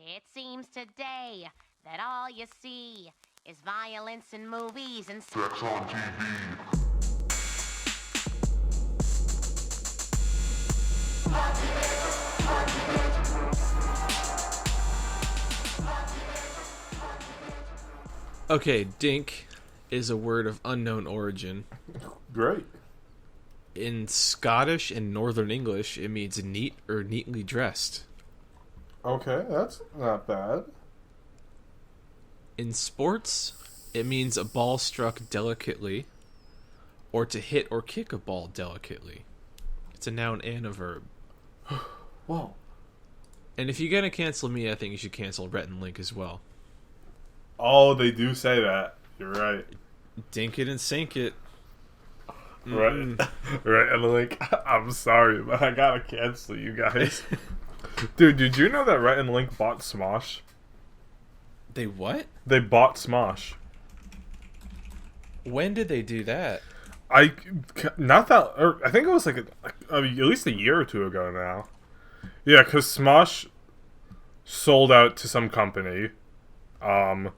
It seems today that all you see is violence in movies and sex on TV. Okay, dink is a word of unknown origin. Great. In Scottish and Northern English, it means neat or neatly dressed. Okay, that's not bad. In sports, it means a ball struck delicately, or to hit or kick a ball delicately. It's a noun and a verb. Whoa. And if you're going to cancel me, I think you should cancel Rhett and Link as well. Oh, they do say that. You're right. Dink it and sink it. Right. Right, and Link, I'm sorry, but I gotta cancel you guys. Dude, did you know that Rhett and Link bought Smosh? They what? They bought Smosh. When did they do that? I think it was like at least a year or two ago now. Yeah, because Smosh sold out to some company, and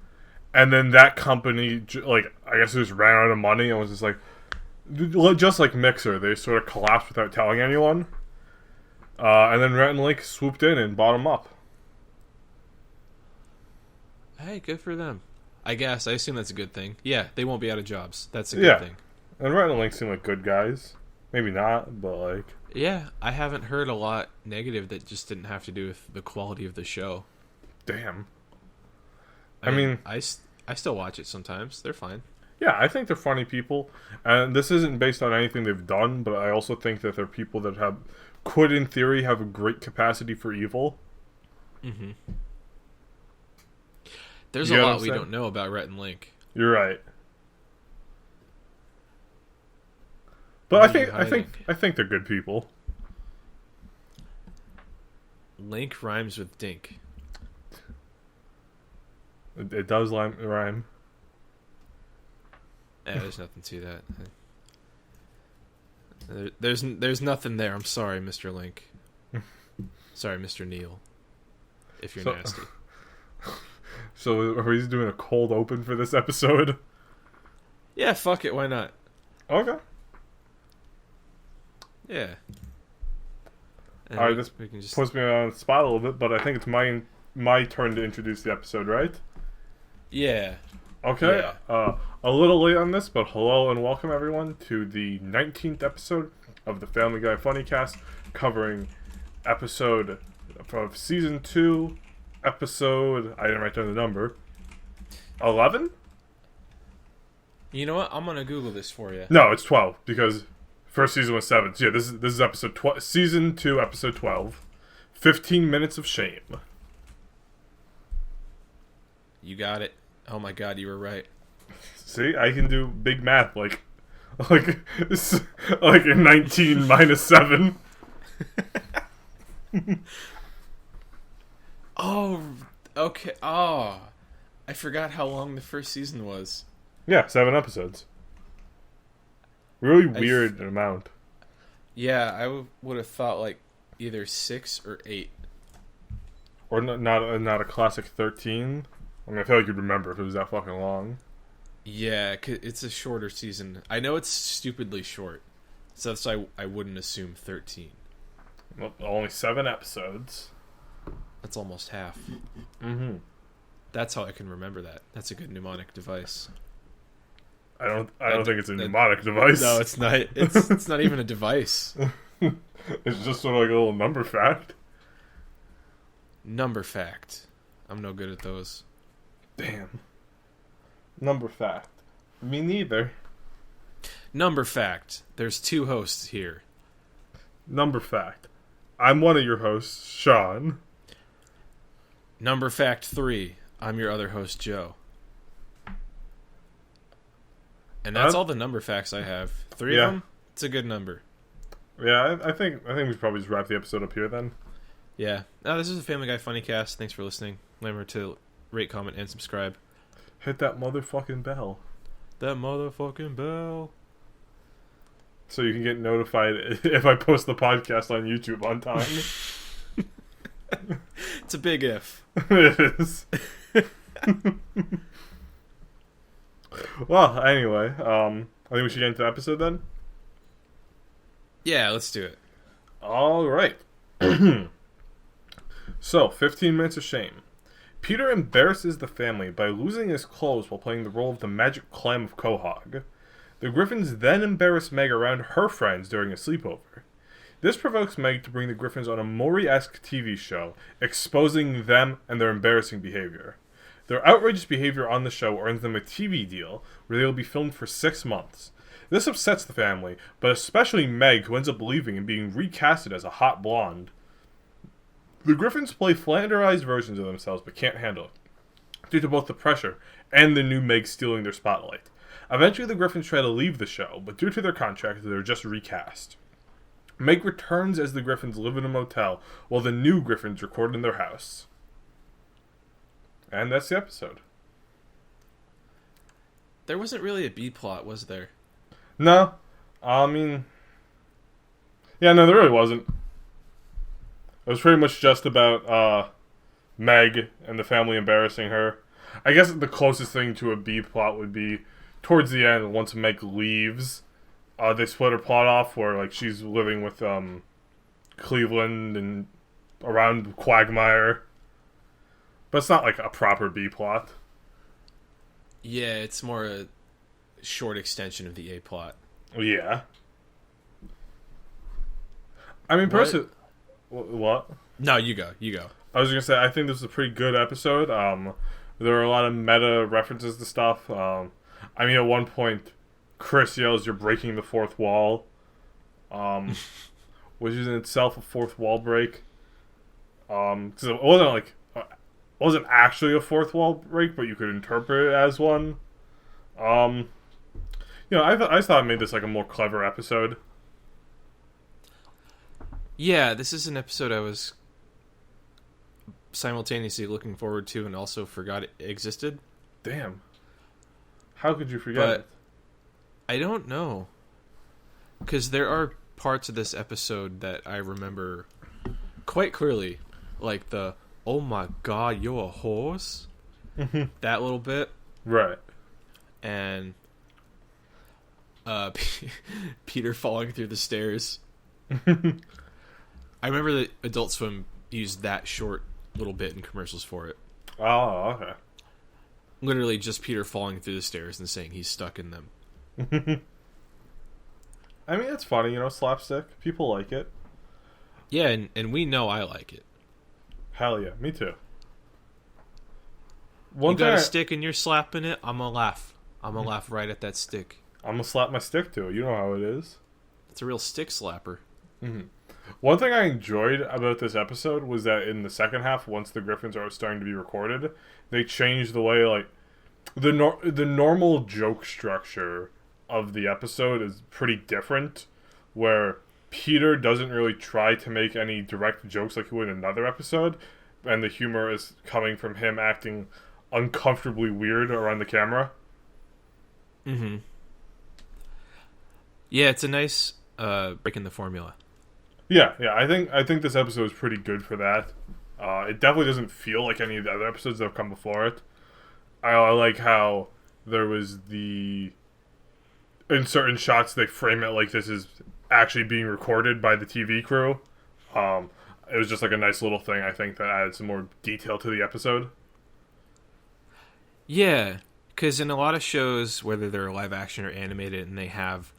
then that company, like, I guess it just ran out of money and was just like, just like Mixer, they sort of collapsed without telling anyone. And then Rhett and Link swooped in and bought them up. Hey, good for them. I guess. I assume that's a good thing. Yeah, they won't be out of jobs. That's a good thing. And Rhett and Link seem like good guys. Maybe not, but like... Yeah, I haven't heard a lot negative that just didn't have to do with the quality of the show. Damn. I mean, I still watch it sometimes. They're fine. Yeah, I think they're funny people. And this isn't based on anything they've done, but I also think that they're people that could, in theory, have a great capacity for evil. Mm-hmm. There's a lot we don't know about Rhett and Link. You're right. But I think they're good people. Link rhymes with dink. It does rhyme. Yeah, there's nothing to that. There's nothing there. I'm sorry, Mr. Link. Sorry, Mr. Neil. If you're nasty. So are we just doing a cold open for this episode? Yeah, fuck it. Why not? Okay. Yeah. And Alright, this we can just... puts me on the spot a little bit, but I think it's my turn to introduce the episode, right? Yeah. Okay. Yeah. A little late on this, but hello and welcome everyone to the 19th episode of the Family Guy Funnycast, covering episode of season 2, episode, I didn't write down the number, 11? You know what? I'm gonna Google this for you. No, it's 12, because first season was 7. So yeah, this is episode season 2, episode 12. 15 minutes of shame. You got it. Oh my god, you were right. See, I can do big math like in 19 minus 7. Oh, okay. Oh, I forgot how long the first season was. Yeah, 7 episodes. Really weird amount. Yeah, I would have thought like either 6 or 8. Or not a classic 13. I mean, I feel like you'd remember if it was that fucking long. Yeah, it's a shorter season. I know it's stupidly short, so that's why I wouldn't assume 13. Well, only 7 episodes. That's almost half. Mm-hmm. That's how I can remember that. That's a good mnemonic device. I don't think it's a mnemonic device. No, it's not. It's not even a device. It's just sort of like a little number fact. Number fact. I'm no good at those. Damn. Number fact. Me neither. Number fact. There's 2 hosts here. Number fact. I'm one of your hosts, Sean. Number fact 3. I'm your other host, Joe. And that's all the number facts I have. 3 of them? It's a good number. Yeah, I think we should probably just wrap the episode up here then. Yeah. This is a Family Guy Funnycast. Thanks for listening. Remember to rate, comment, and subscribe. Hit that motherfucking bell. That motherfucking bell. So you can get notified if I post the podcast on YouTube on time. It's a big if. It is. Well, anyway, I think we should get into the episode then. Yeah, let's do it. All right. So, 15 minutes of shame. Peter embarrasses the family by losing his clothes while playing the role of the magic clam of Quahog. The Griffins then embarrass Meg around her friends during a sleepover. This provokes Meg to bring the Griffins on a Maury-esque TV show, exposing them and their embarrassing behavior. Their outrageous behavior on the show earns them a TV deal, where they will be filmed for 6 months. This upsets the family, but especially Meg, who ends up leaving and being recasted as a hot blonde. The Griffins play flanderized versions of themselves, but can't handle it, due to both the pressure and the new Meg stealing their spotlight. Eventually, the Griffins try to leave the show, but due to their contract, they're just recast. Meg returns as the Griffins live in a motel, while the new Griffins record in their house. And that's the episode. There wasn't really a B plot, was there? No. I mean... Yeah, no, there really wasn't. It was pretty much just about Meg and the family embarrassing her. I guess the closest thing to a B plot would be towards the end, once Meg leaves, they split her plot off where like she's living with Cleveland and around Quagmire. But it's not like a proper B plot. Yeah, it's more a short extension of the A plot. Yeah. I mean, personally... What? No, you go. I was going to say, I think this is a pretty good episode. There are a lot of meta references to stuff. I mean, at one point, Chris yells, "You're breaking the fourth wall," which is in itself a fourth wall break. Because it wasn't actually a fourth wall break, but you could interpret it as one. I thought it made this like a more clever episode. Yeah, this is an episode I was simultaneously looking forward to and also forgot it existed. Damn. How could you forget it? I don't know. Because there are parts of this episode that I remember quite clearly. Like the, "Oh my god, you're a horse?" That little bit. Right. And Peter falling through the stairs. I remember that Adult Swim used that short little bit in commercials for it. Oh, okay. Literally just Peter falling through the stairs and saying he's stuck in them. I mean, it's funny, slapstick. People like it. Yeah, and we know I like it. Hell yeah, me too. You got a stick and you're slapping it, I'm gonna laugh. I'm gonna laugh right at that stick. I'm gonna slap my stick to it. You know how it is. It's a real stick slapper. Mm-hmm. One thing I enjoyed about this episode was that in the second half, once the Griffins are starting to be recorded, they changed the way, like, the normal joke structure of the episode is pretty different, where Peter doesn't really try to make any direct jokes like he would in another episode, and the humor is coming from him acting uncomfortably weird around the camera. Mm-hmm. Yeah, it's a nice break in the formula. Yeah, I think this episode is pretty good for that. It definitely doesn't feel like any of the other episodes that have come before it. I like how there was in certain shots they frame it like this is actually being recorded by the TV crew. It was just like a nice little thing, I think, that added some more detail to the episode. Yeah, because in a lot of shows, whether they're live action or animated, and they have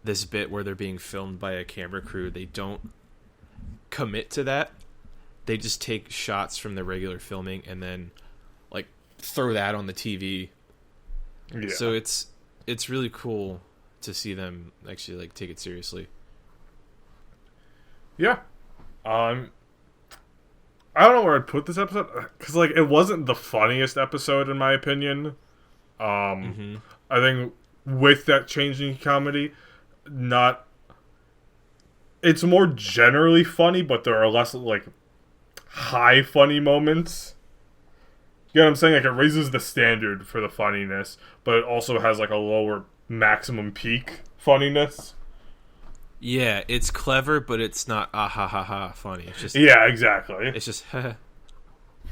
this bit where they're being filmed by a camera crew, they don't commit to that. They just take shots from the regular filming and then like throw that on the TV. Yeah. So it's really cool to see them actually like take it seriously. Yeah. I don't know where I'd put this episode, because like it wasn't the funniest episode in my opinion. I think with that changing comedy, it's more generally funny, but there are less like high funny moments. You know what I'm saying? Like it raises the standard for the funniness, but it also has like a lower maximum peak funniness. Yeah, it's clever, but it's not ha ha ha funny. It's just yeah, exactly. It's just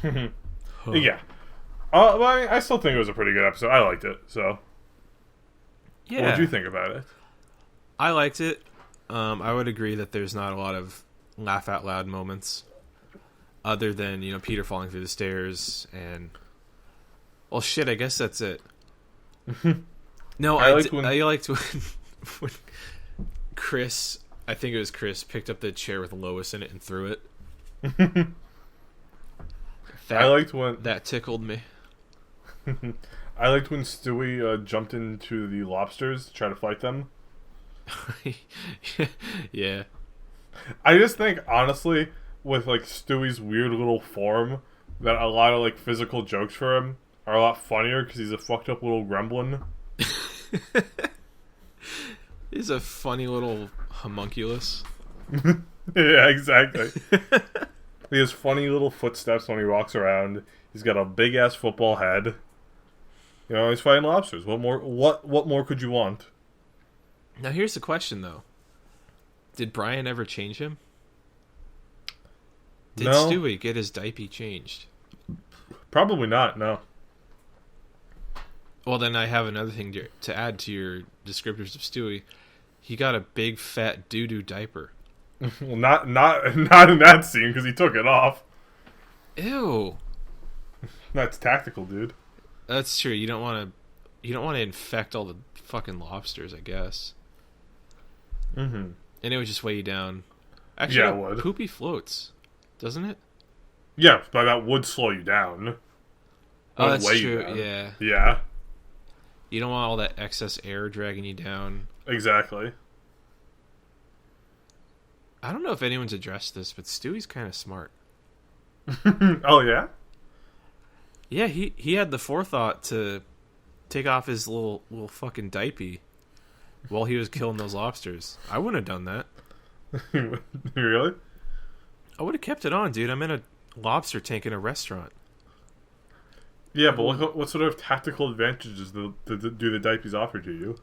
Yeah. Well, I mean, I still think it was a pretty good episode. I liked it. So, Yeah. what did you think about it? I liked it. I would agree that there's not a lot of laugh out loud moments, other than Peter falling through the stairs and. Well, shit. I guess that's it. No, I liked when Chris. I think it was Chris picked up the chair with Lois in it and threw it. I liked when that tickled me. I liked when Stewie jumped into the lobsters to try to fight them. Yeah. I just think, honestly, with like Stewie's weird little form, that a lot of like physical jokes for him are a lot funnier because he's a fucked up little gremlin. He's a funny little homunculus. Yeah, exactly. He has funny little footsteps when he walks around. He's got a big ass football head. He's fighting lobsters. What more could you want? Now here's the question though. Did Brian ever change him? Did No. Stewie get his diaper changed? Probably not, no. Well, then I have another thing to add to your descriptors of Stewie. He got a big fat doo-doo diaper. Well, not in that scene because he took it off. Ew. That's tactical, dude. That's true. You don't want to infect all the fucking lobsters, I guess. Mm-hmm. And it would just weigh you down. Actually, Yeah, no, it would. Poopy floats, doesn't it? Yeah, but that would slow you down. Oh, Would that's weigh you true. down. Yeah. Yeah, You don't want all that excess air dragging you down. exactly. I don't know if anyone's addressed this, but Stewie's kind of smart. Oh, yeah? Yeah, he had the forethought to take off his little fucking diaper while he was killing those lobsters. I wouldn't have done that. Really? I would have kept it on, dude. I'm in a lobster tank in a restaurant. Yeah, but what sort of tactical advantages do the diapers offer to you?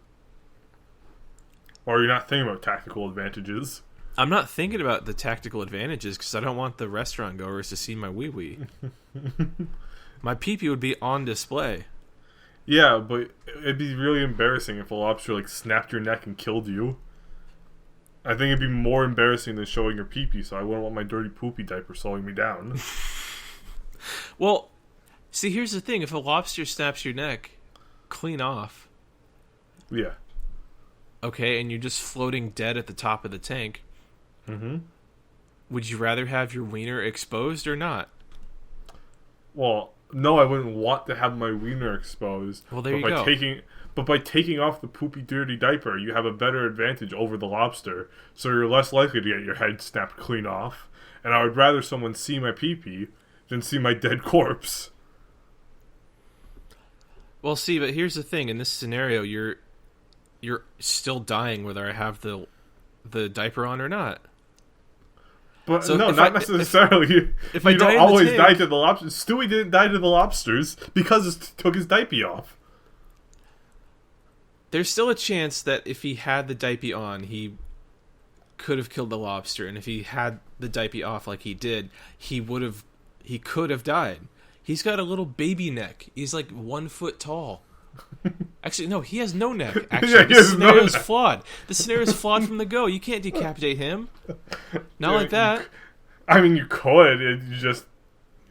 Or are you not thinking about tactical advantages? I'm not thinking about the tactical advantages because I don't want the restaurant goers to see my wee-wee. My pee-pee would be on display. Yeah, but it'd be really embarrassing if a lobster snapped your neck and killed you. I think it'd be more embarrassing than showing your pee-pee, so I wouldn't want my dirty poopy diaper slowing me down. Well, see, here's the thing. If a lobster snaps your neck, clean off. Yeah. Okay, and you're just floating dead at the top of the tank. Mm-hmm. Would you rather have your wiener exposed or not? Well, no, I wouldn't want to have my wiener exposed. Well, there you go. go. But by taking off the poopy, dirty diaper, you have a better advantage over the lobster, so you're less likely to get your head snapped clean off. And I would rather someone see my pee-pee than see my dead corpse. Well, see, but here's the thing. In this scenario, you're still dying whether I have the diaper on or not. But So no, if not I- necessarily. if You I die don't in the always tank- die to the lobsters. Stewie didn't die to the lobsters because he took his diaper off. There's still a chance that if he had the diaper on, he could have killed the lobster, and if he had the diaper off like he did, he could have died. He's got a little baby neck. He's like 1 foot tall. Actually, no, he has no neck. Actually, Yeah, he the has no scenario's neck. flawed. The scenario's flawed from the go. You can't decapitate him. Not like that. I mean, you could.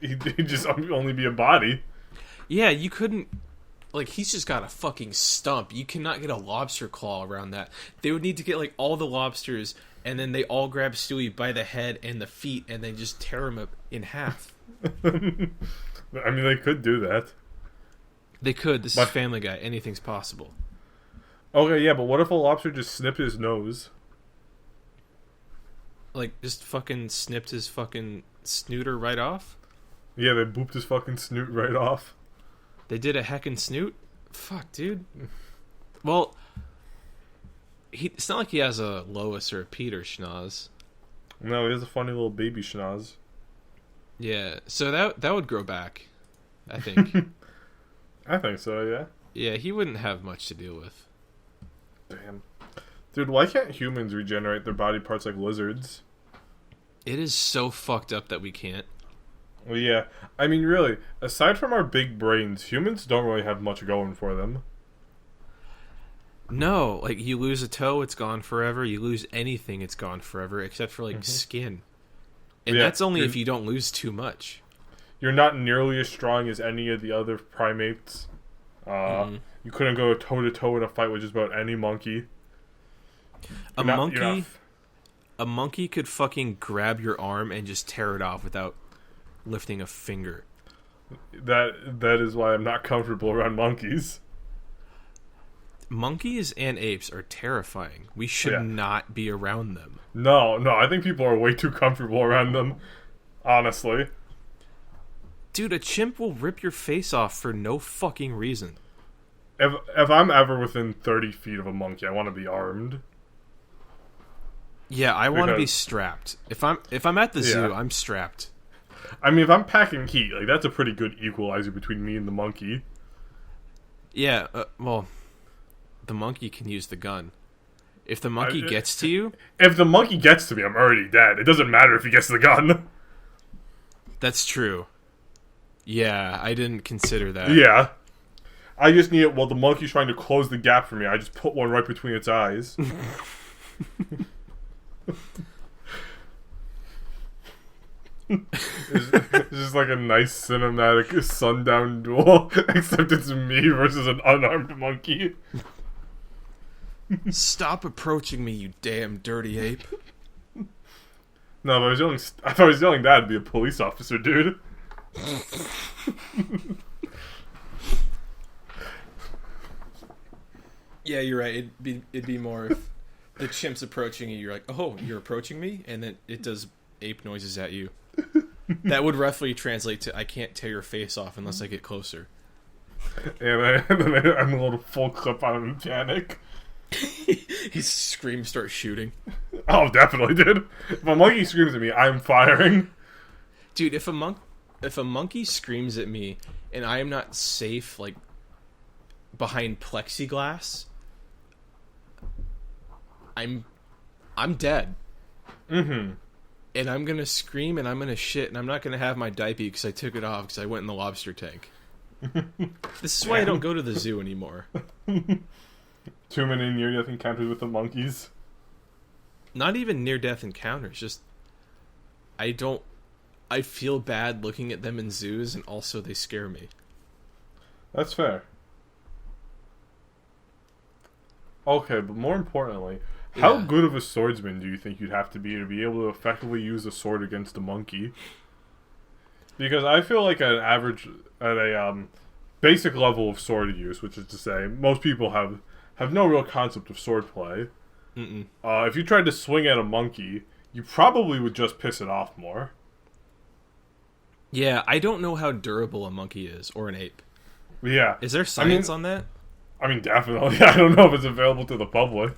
He'd just only be a body. Yeah, you couldn't. Like, he's just got a fucking stump. You cannot get a lobster claw around that. They would need to get, like, all the lobsters, and then they all grab Stewie by the head and the feet, and they just tear him up in half. I mean, they could do that. They could. This is Family Guy. Anything's possible. Okay, yeah, but what if a lobster just snipped his nose? Like, just fucking snipped his fucking snooter right off? Yeah, they booped his fucking snoot right off. They did a heckin' snoot? Fuck, dude. Well, it's not like he has a Lois or a Peter schnoz. No, he has a funny little baby schnoz. Yeah, so that would grow back, I think. I think so, yeah. Yeah, he wouldn't have much to deal with. Damn. Dude, why can't humans regenerate their body parts like lizards? It is so fucked up that we can't. Well, yeah. I mean, really, aside from our big brains, humans don't really have much going for them. No, like you lose a toe, it's gone forever. You lose anything, it's gone forever, except for like skin. And Yeah, that's only if you don't lose too much. You're not nearly as strong as any of the other primates. You couldn't go toe to toe in a fight with just about any monkey. A monkey could fucking grab your arm and just tear it off without lifting a finger. That is why I'm not comfortable around monkeys. Monkeys and apes are terrifying. We should not be around them. No, I think people are way too comfortable around them, honestly. Dude, a chimp will rip your face off for no fucking reason. If I'm ever within 30 feet of a monkey, I want to be armed. Yeah, I want to be strapped. If I'm at the zoo, I'm strapped. I mean, if I'm packing heat, like that's a pretty good equalizer between me and the monkey. Yeah, well, the monkey can use the gun. If the monkey gets to you... If the monkey gets to me, I'm already dead. It doesn't matter if he gets the gun. That's true. Yeah, I didn't consider that. Yeah. I just need it while the monkey's trying to close the gap for me. I just put one right between its eyes. It's just like a nice cinematic sundown duel, except it's me versus an unarmed monkey. Stop approaching me, you damn dirty ape. No, if I was yelling that, I'd be a police officer, dude. Yeah, you're right. It'd be more if the chimp's approaching you, you're like, oh, you're approaching me? And then it does ape noises at you. That would roughly translate to, I can't tear your face off unless I get closer. And then I'm a little full clip on him in panic. He screams, starts shooting. Oh, definitely, dude. If a monkey screams at me, I'm firing. Dude, if a monkey screams at me and I am not safe, like, behind plexiglass, I'm dead. Mm-hmm. And I'm gonna scream and I'm gonna shit and I'm not gonna have my diaper because I took it off because I went in the lobster tank. This is why I don't go to the zoo anymore. Too many near-death encounters with the monkeys. Not even near-death encounters, just I feel bad looking at them in zoos, and also they scare me. That's fair. Okay, but more importantly, how good of a swordsman do you think you'd have to be able to effectively use a sword against a monkey? Because I feel like at a basic level of sword use, which is to say, most people have no real concept of swordplay. If you tried to swing at a monkey, you probably would just piss it off more. Yeah, I don't know how durable a monkey is, or an ape. Yeah. Is there science on that? I mean, definitely. I don't know if it's available to the public.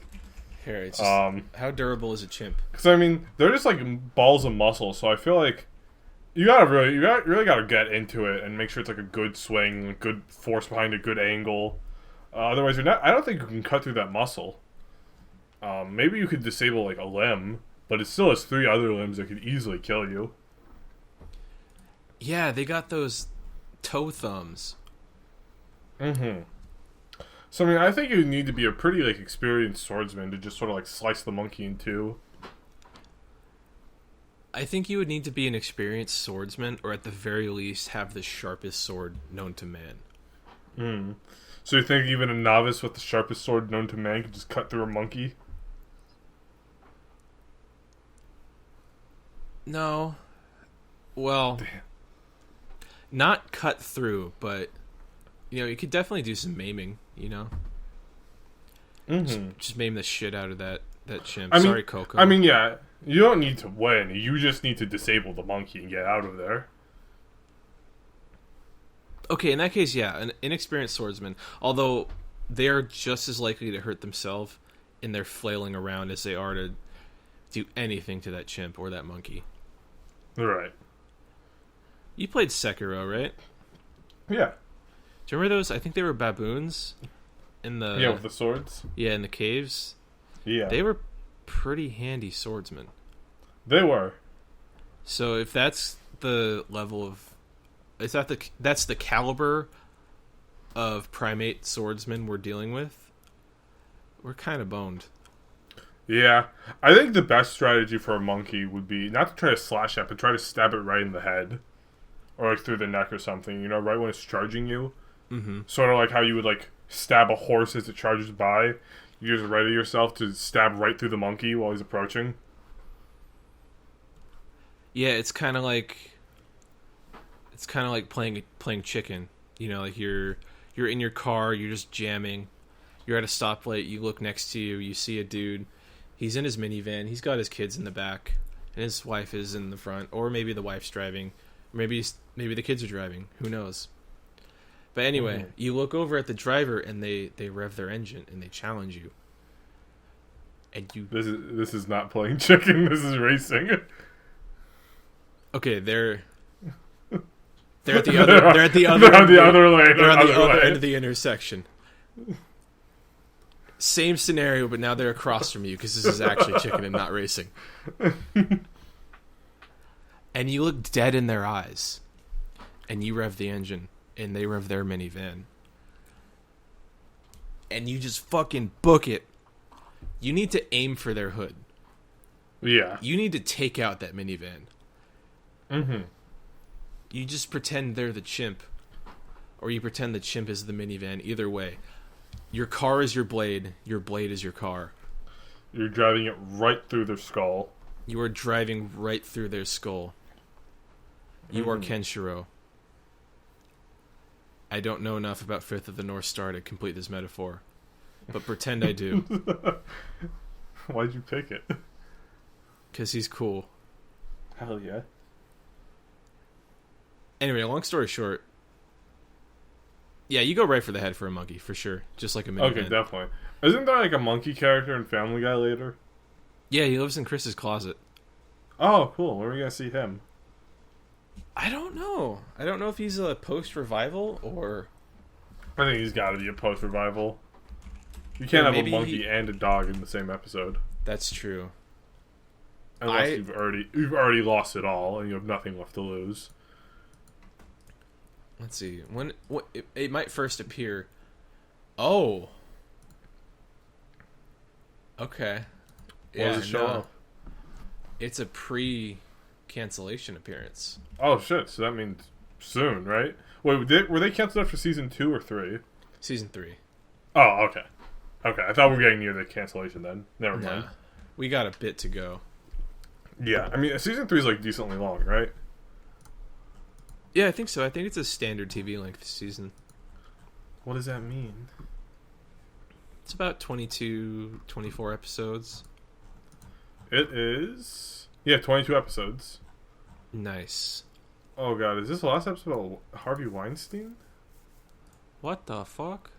Here, it's just, how durable is a chimp? Because, I mean, they're just like balls of muscle, so I feel like you really gotta get into it and make sure it's like a good swing, good force behind it, good angle. Otherwise, I don't think you can cut through that muscle. Maybe you could disable like a limb, but it still has 3 other limbs that could easily kill you. Yeah, they got those toe thumbs. Mm-hmm. So, I mean, I think you need to be a pretty, like, experienced swordsman to just sort of, like, slice the monkey in two. I think you would need to be an experienced swordsman, or at the very least have the sharpest sword known to man. So you think even a novice with the sharpest sword known to man could just cut through a monkey? No. Well, not cut through, but, you could definitely do some maiming, Just maim the shit out of that chimp. Sorry, Coco. I mean, yeah, you don't need to win. You just need to disable the monkey and get out of there. Okay, in that case, yeah, an inexperienced swordsman. Although they are just as likely to hurt themselves in their flailing around as they are to do anything to that chimp or that monkey. Right. You played Sekiro, right? Yeah. Do you remember those? I think they were baboons in the... Yeah, with the swords? Yeah, in the caves. Yeah. They were pretty handy swordsmen. They were. So if that's the level of... That's the caliber of primate swordsman we're dealing with. We're kind of boned. Yeah. I think the best strategy for a monkey would be not to try to slash it, but try to stab it right in the head. Or, like, through the neck or something, you know, right when it's charging you. Mm-hmm. Sort of like how you would, like, stab a horse as it charges by. You just ready yourself to stab right through the monkey while he's approaching. Yeah, it's kind of like playing chicken. You know, like you're in your car, you're just jamming. You're at a stoplight, you look next to you, you see a dude. He's in his minivan, he's got his kids in the back, and his wife is in the front, or maybe the wife's driving. Maybe the kids are driving. Who knows? But anyway, you look over at the driver and they rev their engine and they challenge you. And you This is not playing chicken, this is racing. Okay, they're at the other they're on the other lane. They're on the other end of the intersection. Same scenario, but now they're across from you because this is actually chicken and not racing. And you look dead in their eyes. And you rev the engine. And they rev their minivan. And you just fucking book it. You need to aim for their hood. Yeah. You need to take out that minivan. Mm-hmm. You just pretend they're the chimp. Or you pretend the chimp is the minivan. Either way. Your car is your blade is your car. You're driving it right through their skull. You are driving right through their skull. You are Kenshiro. I don't know enough about Fifth of the North Star to complete this metaphor. But pretend I do. Why'd you pick it? Because he's cool. Hell yeah. Anyway, long story short. Yeah, you go right for the head for a monkey, for sure. Just like a minivan. Okay, definitely. Isn't there like a monkey character in Family Guy later? Yeah, he lives in Chris's closet. Oh, cool. Where are we going to see him? I don't know. I don't know if he's a post-revival or... I think he's got to be a post-revival. You can't have a maybe monkey and a dog in the same episode. That's true. Unless you've already lost it all and you have nothing left to lose. Let's see. It might first appear. Oh. Okay. What does it show up? It's a pre-cancellation appearance. Oh shit! So that means soon, right? Wait, were they canceled after season 2 or 3? Season 3. Oh, okay. Okay, I thought we were getting near the cancellation then. Never mind. We got a bit to go. Yeah, I mean, season 3 is like decently long, right? Yeah, I think so. I think it's a standard TV length season. What does that mean? It's about 22, 24 episodes. It is... Yeah, 22 episodes. Nice. Oh god, is this the last episode of Harvey Weinstein? What the fuck?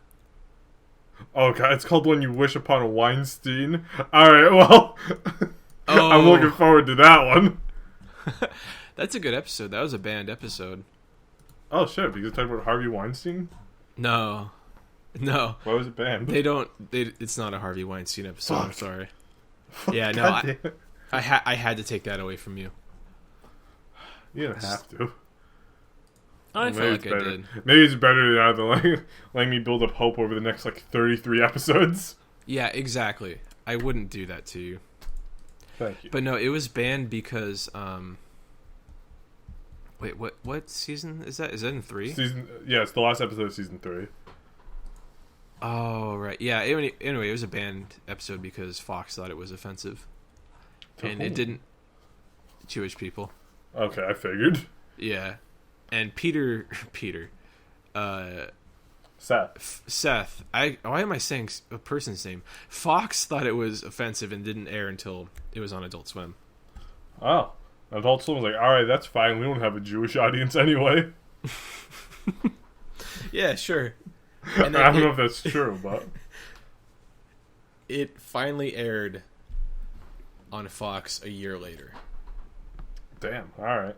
Oh god, it's called When You Wish Upon a Weinstein. Alright, well... I'm looking forward to that one. That's a good episode. That was a banned episode. Oh shit, because it's talking about Harvey Weinstein? No. Why was it banned? It's not a Harvey Weinstein episode. Fuck. I'm sorry. Yeah, no, I had to take that away from you. You didn't have to. I feel like I did. Maybe it's better than letting me build up hope over the next 33 episodes. Yeah, exactly. I wouldn't do that to you. Thank you. But no, it was banned because wait, what season is that? Is that in 3? It's the last episode of season 3. Oh right, yeah. Anyway, it was a banned episode because Fox thought it was offensive, and it didn't. Jewish people. Okay, I figured. Yeah, and Peter, Seth. Why am I saying a person's name? Fox thought it was offensive and didn't air until it was on Adult Swim. Oh, Adult Swim was like, all right, that's fine. We don't have a Jewish audience anyway. Yeah, sure. And I don't know if that's true, but it finally aired on Fox a year later. Damn. All right.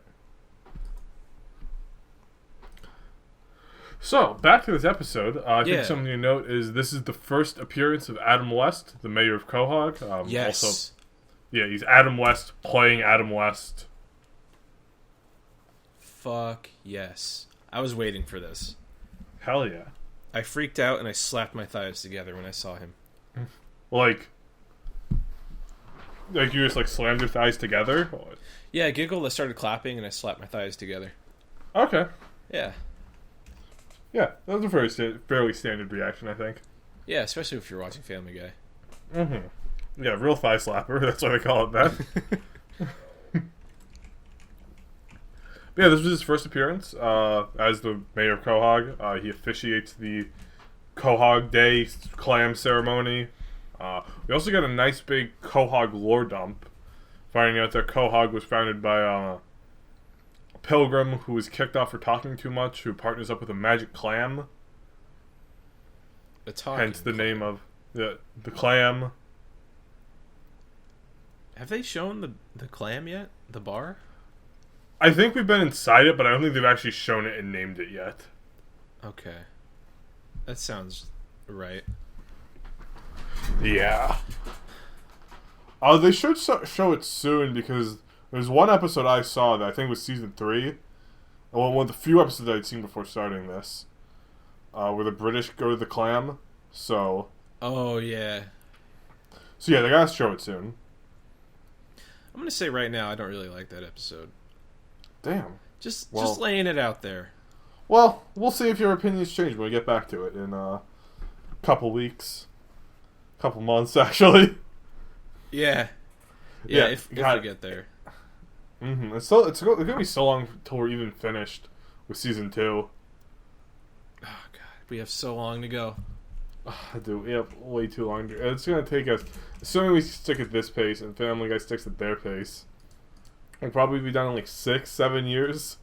So, back to this episode. I think something to note is this is the first appearance of Adam West, the mayor of Quahog. Yes. Also, yeah, he's Adam West playing Adam West. fuck yes. I was waiting for this. Hell yeah. I freaked out and I slapped my thighs together when I saw him. Like you just like slammed your thighs together? Yeah, I giggled, I started clapping, and I slapped my thighs together. Okay. Yeah. Yeah, that was a fairly standard reaction, I think. Yeah, especially if you're watching Family Guy. Mm-hmm. Yeah, real thigh slapper. That's why they call it that. Yeah, this was his first appearance as the mayor of Quahog. He officiates the Quahog Day clam ceremony. We also got a nice big Quahog lore dump, finding out that Quahog was founded by a pilgrim who was kicked off for talking too much, who partners up with a magic clam. Hence the name of the clam. Have they shown the clam yet? The bar? I think we've been inside it, but I don't think they've actually shown it and named it yet. Okay. That sounds right. Yeah. They should show it soon, because there's one episode I saw that I think was season 3. One of the few episodes I'd seen before starting this. Where the British go to the clam. So. Oh, yeah. So yeah, they gotta show it soon. I'm gonna say right now, I don't really like that episode. Damn. Just laying it out there. Well, we'll see if your opinions change when we get back to it in a couple weeks. Couple months, actually. Yeah. Yeah, if we get there. Mm-hmm. It's gonna be so long until we're even finished with season 2. Oh, God. We have so long to go. Dude, we have way too long. It's gonna take us, assuming we stick at this pace and Family Guy sticks at their pace, we'll probably be done in like 6-7 years.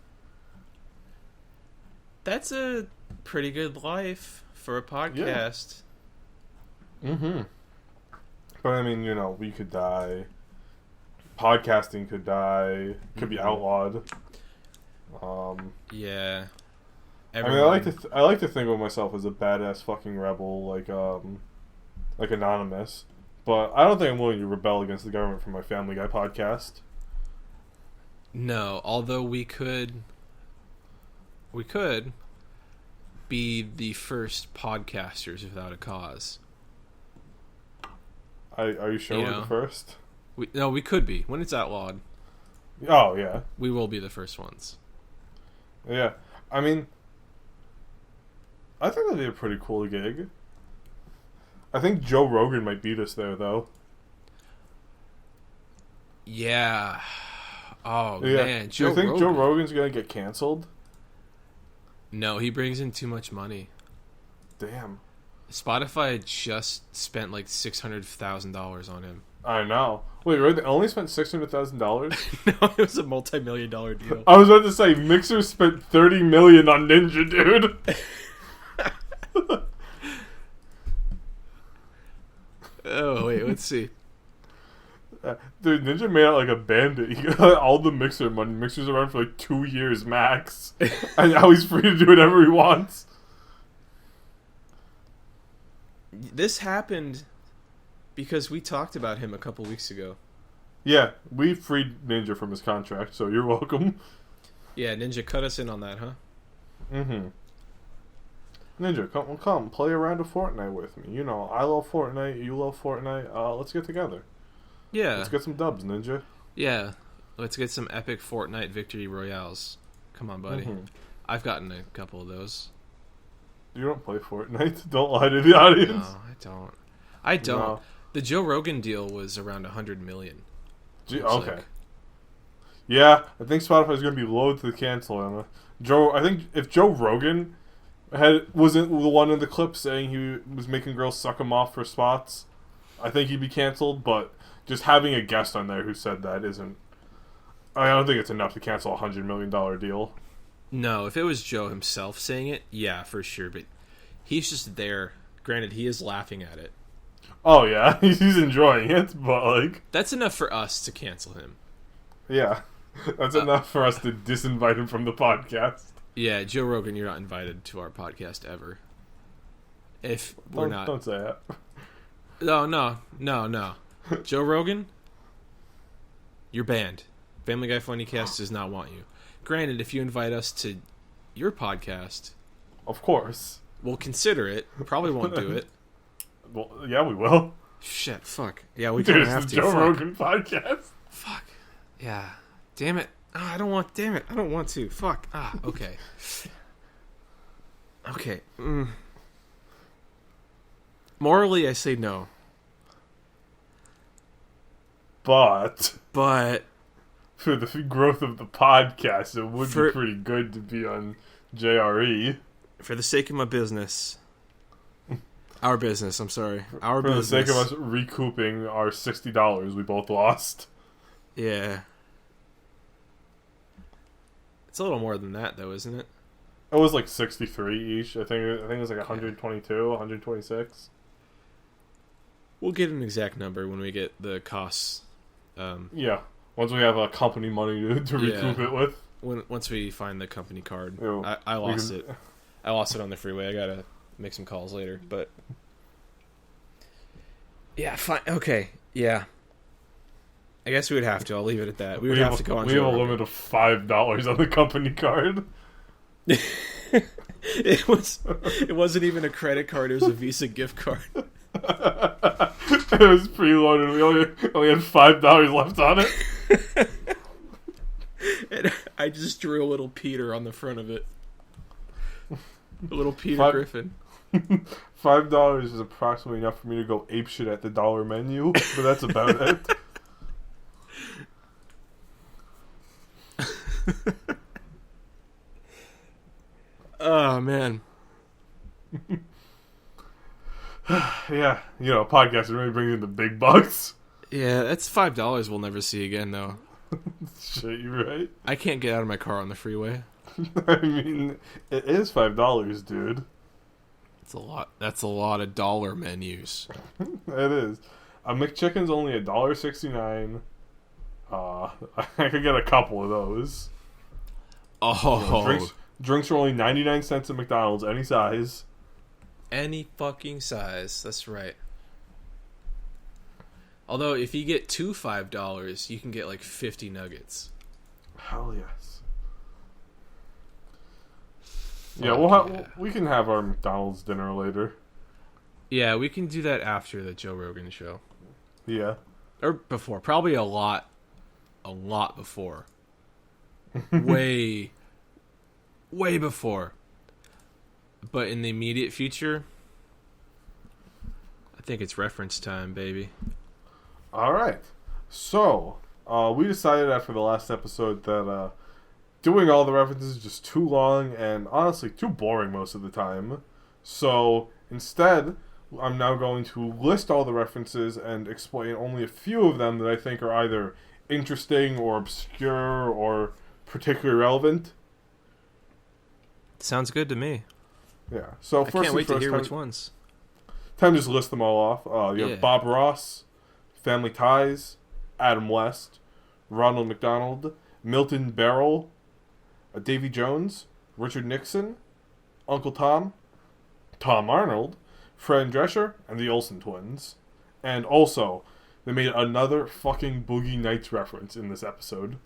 That's a pretty good life for a podcast. Yeah. Mm-hmm. But I mean, we could die. Podcasting could die. Could be outlawed. Yeah. Everyone. I mean, I like to think of myself as a badass fucking rebel, like Anonymous. But I don't think I'm willing to rebel against the government for my Family Guy podcast. No, although we could be the first podcasters without a cause. Are you sure we're the first? We could be. When it's outlawed. Oh, yeah. We will be the first ones. Yeah. I mean, I think that'd be a pretty cool gig. I think Joe Rogan might beat us there, though. Yeah. Oh, yeah. man. Do you think Joe Rogan's going to get canceled? No, he brings in too much money. Damn. Spotify just spent like $600,000 on him. I know. Wait, right? They only spent $600,000? No, it was a multi-million-dollar deal. I was about to say, Mixer spent $30 million on Ninja, dude. Oh, wait, let's see. Dude, Ninja made out like a bandit. He got all the Mixer money. Mixer's around for like 2 years max. And now he's free to do whatever he wants. This happened because we talked about him a couple weeks ago. Yeah, we freed Ninja from his contract, so you're welcome. Yeah, Ninja cut us in on that, huh? Mm-hmm. Ninja, come, play around a Fortnite with me. I love Fortnite, you love Fortnite. Let's get together. Yeah. Let's get some dubs, Ninja. Yeah. Let's get some epic Fortnite victory royales. Come on, buddy. Mm-hmm. I've gotten a couple of those. You don't play Fortnite? Don't lie to the audience. No, I don't. No. The Joe Rogan deal was around $100 million. Okay. Like. Yeah, I think Spotify's going to be loath to cancel him. I think if Joe Rogan wasn't the one in the clip saying he was making girls suck him off for spots, I think he'd be canceled, but just having a guest on there who said that isn't... I don't think it's enough to cancel a $100 million deal. No, if it was Joe himself saying it, yeah, for sure, but he's just there. Granted, he is laughing at it. Oh, yeah, he's enjoying it, but, like... That's enough for us to cancel him. Yeah, that's enough for us to disinvite him from the podcast. Yeah, Joe Rogan, you're not invited to our podcast ever. If we're not... Don't say that. No. Joe Rogan, you're banned. Family Guy Funnycast does not want you. Granted, if you invite us to your podcast, Of course. we'll consider it. Probably won't do it. Well, yeah, we will. Shit, fuck. Yeah, we Dude, kind it's of have the to. Joe Fuck. Rogan podcast. Fuck. Yeah. Damn it. I don't want. Damn it. I don't want to. Fuck. Okay. Okay. Morally, I say no. But But for the growth of the podcast, it would For- be pretty good to be on JRE. for the sake of my business, our business. I'm sorry. Our For business. the sake of us recouping our $60 we both lost. Yeah. It's a little more than that, though, isn't it? It was like 63 each. I think it was like 122, 126. We'll get an exact number when we get the costs. Yeah. Once we have company money to recoup it with. Once we find the company card. Ew. I lost it. I lost it on the freeway. I gotta make some calls later, but yeah, fine. Okay, yeah. I guess we would have to. I'll leave it at that. We would have to go on. We have a limit of $5 on the company card. It wasn't even a credit card. It was a Visa gift card. It was preloaded. We only had $5 left on it. And I just drew a little Peter on the front of it. A little Peter Griffin. $5 is approximately enough for me to go apeshit at the dollar menu, but that's about it. Oh man. Yeah, podcasting really brings in the big bucks. Yeah, that's $5 we'll never see again, though. Shit, you're right. I can't get out of my car on the freeway. I mean, it is $5, dude. It's a lot. That's a lot of dollar menus. It is. A McChicken's only $1.69. I could get a couple of those. Oh, Drinks are only 99 cents at McDonald's, any size. any fucking size. That's right. Although, if you get two $5, you can get like 50 nuggets. Hell yes. Fuck Yeah, we can have our McDonald's dinner later. Yeah, we can do that after the Joe Rogan show. Yeah. Or before. Probably a lot before. Way before. But in the immediate future, I think it's reference time, baby. All right. So, we decided after the last episode that doing all the references is just too long and honestly too boring most of the time. So, instead, I'm now going to list all the references and explain only a few of them that I think are either interesting or obscure or particularly relevant. Sounds good to me. Yeah. So, I first can't wait to hear time, which ones. Time to just list them all off. You have Bob Ross, Family Ties, Adam West, Ronald McDonald, Milton Berle, Davy Jones, Richard Nixon, Uncle Tom, Tom Arnold, Fran Drescher, and the Olsen twins. And also, they made another fucking Boogie Nights reference in this episode.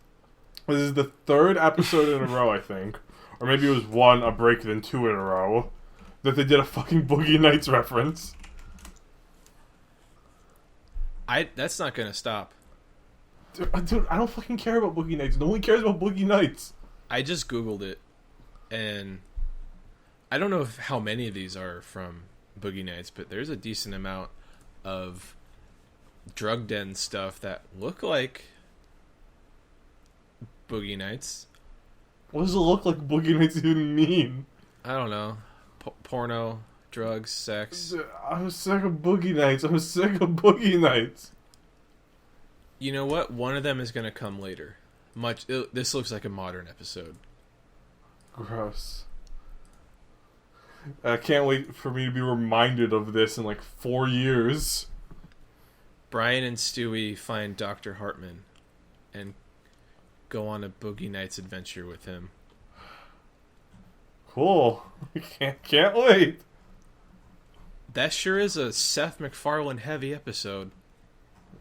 This is the third episode in a row, I think. Or maybe it was one, a break, then two in a row, that they did a fucking Boogie Nights reference. That's not gonna stop. Dude, I don't fucking care about Boogie Nights. No one cares about Boogie Nights. I just Googled it, and I don't know how many of these are from Boogie Nights, but there's a decent amount of drug den stuff that look like Boogie Nights. What does it look like Boogie Nights even mean? I don't know. Porno, drugs, sex. I'm sick of Boogie Nights. I'm sick of Boogie Nights. You know what? One of them is going to come later. This looks like a modern episode. Gross. I can't wait for me to be reminded of this in like 4 years. Brian and Stewie find Dr. Hartman and go on a Boogie Nights adventure with him. Cool. Can't wait. That sure is a Seth MacFarlane heavy episode.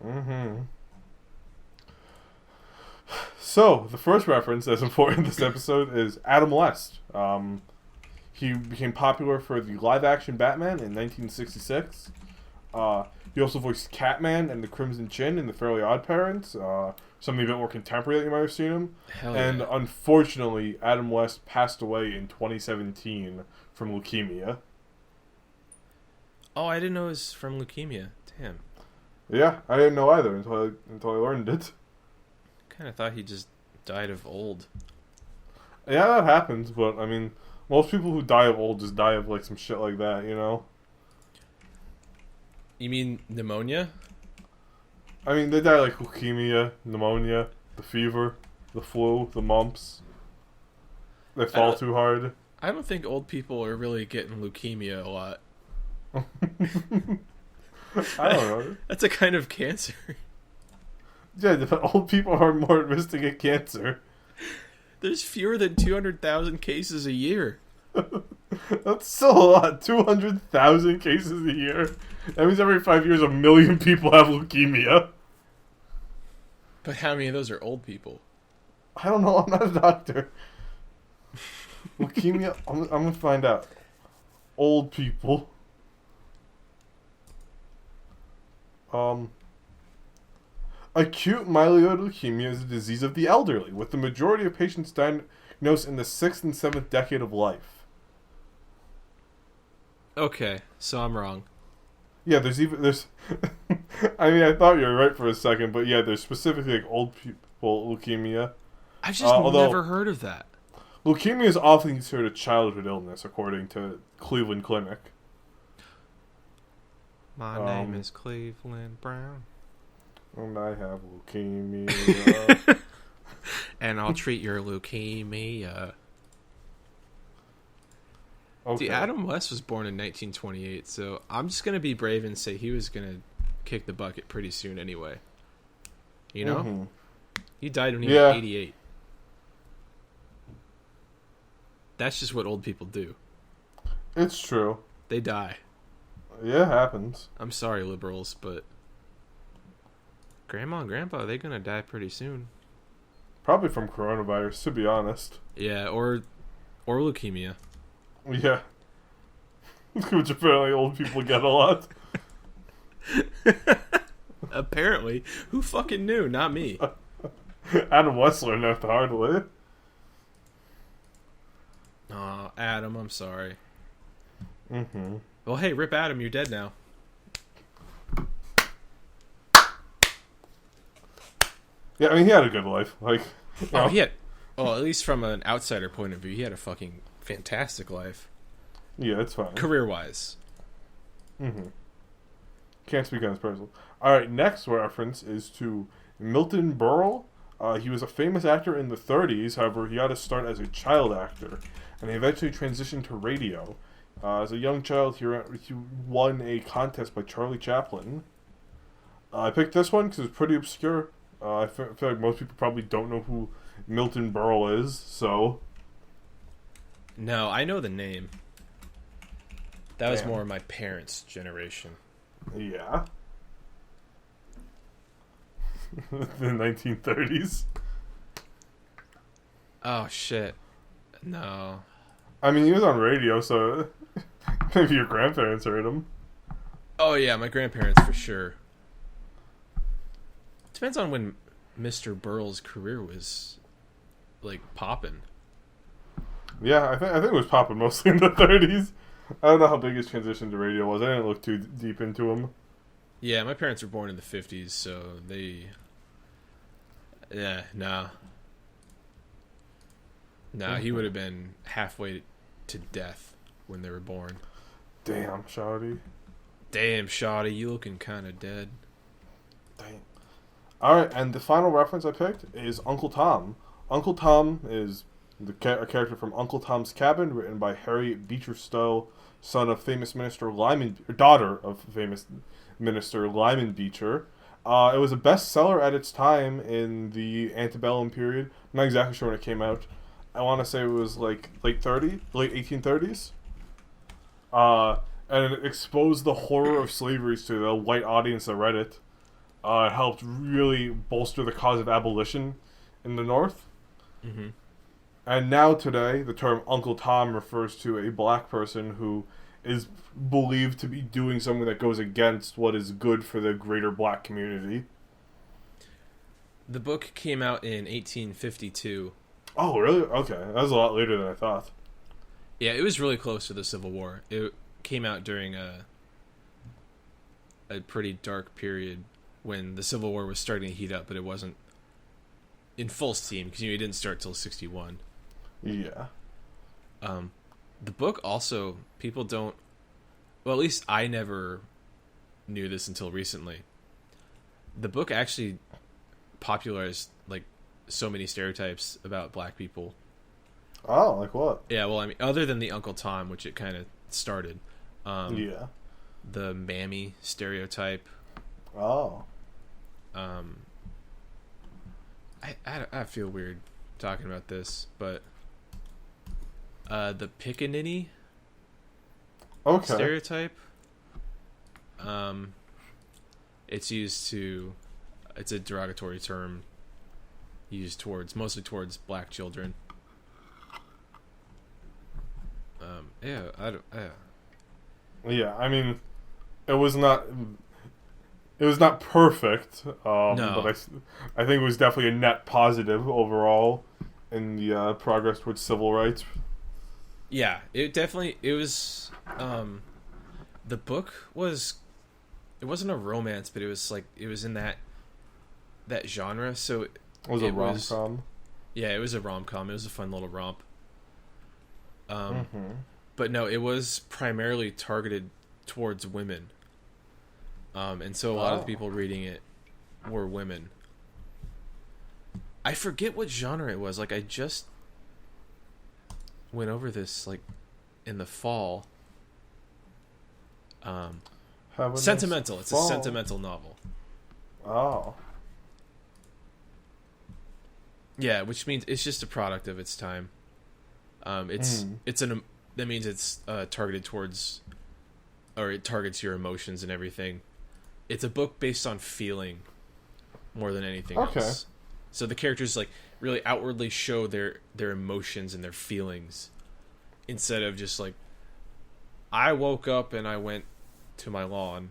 Mm-hmm. So, the first reference that's important in this episode is Adam West. He became popular for the live-action Batman in 1966. He also voiced Catman and the Crimson Chin in The Fairly Odd Parents, something a bit more contemporary that you might have seen him. Hell and yeah. unfortunately, Adam West passed away in 2017 from leukemia. Oh, I didn't know it was from leukemia. Damn. Yeah, I didn't know either until I learned it. Kind of thought he just died of old. Yeah, that happens, but I mean, most people who die of old just die of like some shit like that, you know? You mean pneumonia? I mean, they die like leukemia, pneumonia, the fever, the flu, the mumps. They fall too hard. I don't think old people are really getting leukemia a lot. I don't know. That's a kind of cancer. Yeah, the old people are more at risk to get cancer. There's fewer than 200,000 cases a year. That's still a lot. 200,000 cases a year. That means every 5 years, 1 million people have leukemia. But how many of those are old people? I don't know. I'm not a doctor. Leukemia? I'm going to find out. Old people. Acute myeloid leukemia is a disease of the elderly, with the majority of patients diagnosed in the 6th and 7th decade of life. Okay, so I'm wrong. Yeah, there's I mean, I thought you were right for a second, but yeah, there's specifically like old people leukemia. I've just never heard of that. Leukemia is often considered a childhood illness, according to Cleveland Clinic. My name is Cleveland Brown. And I have leukemia. And I'll treat your leukemia. Okay. See, Adam West was born in 1928, so I'm just going to be brave and say he was going to kick the bucket pretty soon anyway. You know? Mm-hmm. He died when he was 88. That's just what old people do. It's true. They die. Yeah, it happens. I'm sorry, liberals, but Grandma and Grandpa, they're going to die pretty soon. Probably from coronavirus, to be honest. Yeah, or leukemia. Yeah. Which apparently old people get a lot. Apparently. Who fucking knew? Not me. Adam West learned that the hard way. Aw, Adam, I'm sorry. Mm-hmm. Well, hey, rip Adam, you're dead now. Yeah, I mean, he had a good life. Like, you know. Well, at least from an outsider point of view, he had a fucking fantastic life. Yeah, it's fine. Career-wise. Mm-hmm. Can't speak on his personal. Alright, next reference is to Milton Berle. He was a famous actor in the 30s, however, he got to start as a child actor, and he eventually transitioned to radio. As a young child, he won a contest by Charlie Chaplin. I picked this one because it's pretty obscure. I feel like most people probably don't know who Milton Berle is, so... No, I know the name. That was Damn. more my parents' generation. Yeah. The 1930s. Oh, shit. No. I mean, he was on radio, so maybe your grandparents heard him. Oh, yeah, my grandparents for sure. Depends on when Mr. Burl's career was, like, popping. Yeah, I think it was popping mostly in the 30s. I don't know how big his transition to radio was. I didn't look too deep into him. Yeah, my parents were born in the 50s, so they... Yeah, nah. Nah, he would have been halfway to death when they were born. Damn, shawty. Damn, Shawty, you looking kind of dead. Damn. Alright, and the final reference I picked is Uncle Tom. Uncle Tom is a character from Uncle Tom's Cabin, written by Harriet Beecher Stowe, son of famous minister daughter of famous minister Lyman Beecher. It was a bestseller at its time in the antebellum period. I'm not exactly sure when it came out. I want to say it was like late 1830s. And it exposed the horror of slavery to the white audience that read it. It helped really bolster the cause of abolition in the North. Mm-hmm. And now today, the term Uncle Tom refers to a black person who is believed to be doing something that goes against what is good for the greater black community. The book came out in 1852. Oh, really? Okay. That was a lot later than I thought. Yeah, it was really close to the Civil War. It came out during a pretty dark period when the Civil War was starting to heat up, but it wasn't in full steam because it didn't start till 61. Yeah. The book also, people don't... Well, at least I never knew this until recently. The book actually popularized, like, so many stereotypes about black people. Oh, like what? Yeah, well, I mean, other than the Uncle Tom, which it kind of started. Yeah. The mammy stereotype. Oh. I feel weird talking about this, but... the pickaninny stereotype. It's a derogatory term used mostly towards black children. Yeah, Yeah, I mean, it was not perfect. No. But I think it was definitely a net positive overall in the progress towards civil rights. Yeah, it was, the book it wasn't a romance, but it was in that genre, so it was a rom-com. Yeah, it was a rom-com. It was a fun little romp. Mm-hmm. But no, it was primarily targeted towards women. And so a lot of the people reading it were women. I forget what genre it was. Like, I just went over this, like, in the fall. Sentimental. It's a sentimental novel. Oh. Yeah, which means it's just a product of its time. That means it's targeted towards, or it targets your emotions and everything. It's a book based on feeling more than anything else. So the characters like really outwardly show their emotions and their feelings instead of just like, I woke up and I went to my lawn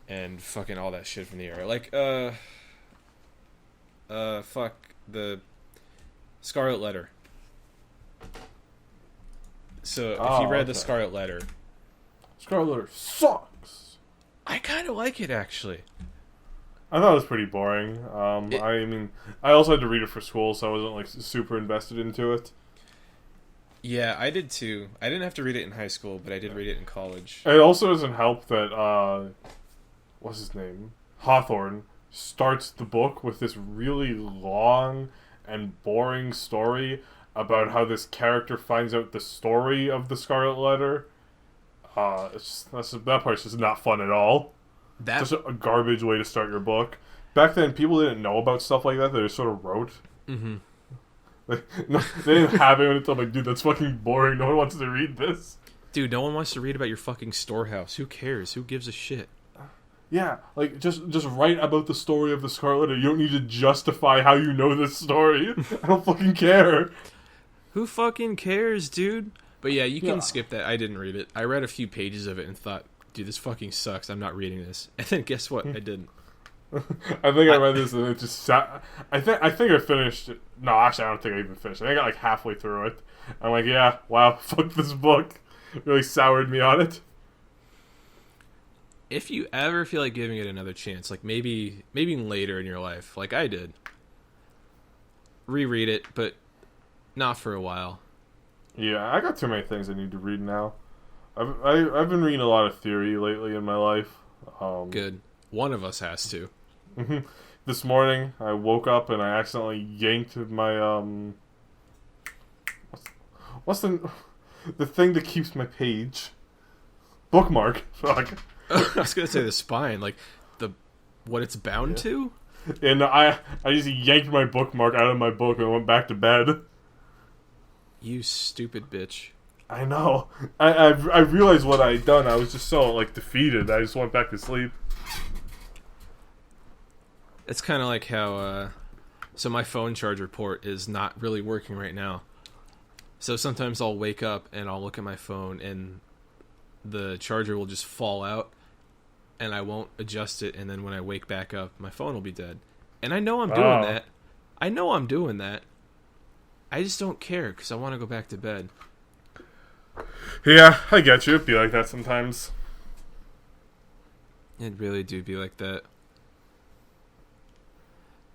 and fucking all that shit from the air. Like, fuck the Scarlet Letter. So if you read the Scarlet Letter sucks. I kind of like it, actually. I thought it was pretty boring. I mean, I also had to read it for school, so I wasn't like super invested into it. Yeah, I did too. I didn't have to read it in high school, but I did read it in college. It also doesn't help that what's his name? Hawthorne starts the book with this really long and boring story about how this character finds out the story of the Scarlet Letter. That part's just not fun at all. That's just a garbage way to start your book. Back then, people didn't know about stuff like that. They just sort of wrote. Mm-hmm. Like, no, they didn't have it until like, dude, that's fucking boring. No one wants to read this. Dude, no one wants to read about your fucking storehouse. Who cares? Who gives a shit? Yeah, like, just write about the story of the Scarlet Letter. You don't need to justify how you know this story. I don't fucking care. Who fucking cares, dude? But yeah, you can skip that. I didn't read it. I read a few pages of it and thought, dude, this fucking sucks. I'm not reading this. And then guess what? I didn't. I think I read this and it just sat. I think I finished it. No, actually, I don't think I even finished it. I think I got like halfway through it. I'm like, yeah, wow, fuck this book. It really soured me on it. If you ever feel like giving it another chance, like maybe later in your life, like I did, reread it, but not for a while. Yeah, I got too many things I need to read now. I've been reading a lot of theory lately in my life. Good. One of us has to. This morning, I woke up and I accidentally yanked my what's the thing that keeps my page? Bookmark. Fuck. I was gonna say the spine, like what it's bound to. And I just yanked my bookmark out of my book and went back to bed. You stupid bitch. I know. I realized what I had done. I was just so like defeated. I just went back to sleep. It's kind of like how So my phone charger port is not really working right now. So sometimes I'll wake up and I'll look at my phone and the charger will just fall out and I won't adjust it, and then when I wake back up, my phone will be dead. And I know I'm doing that. I know I'm doing that. I just don't care because I want to go back to bed. Yeah, I get you. It'd be like that sometimes. It really do be like that.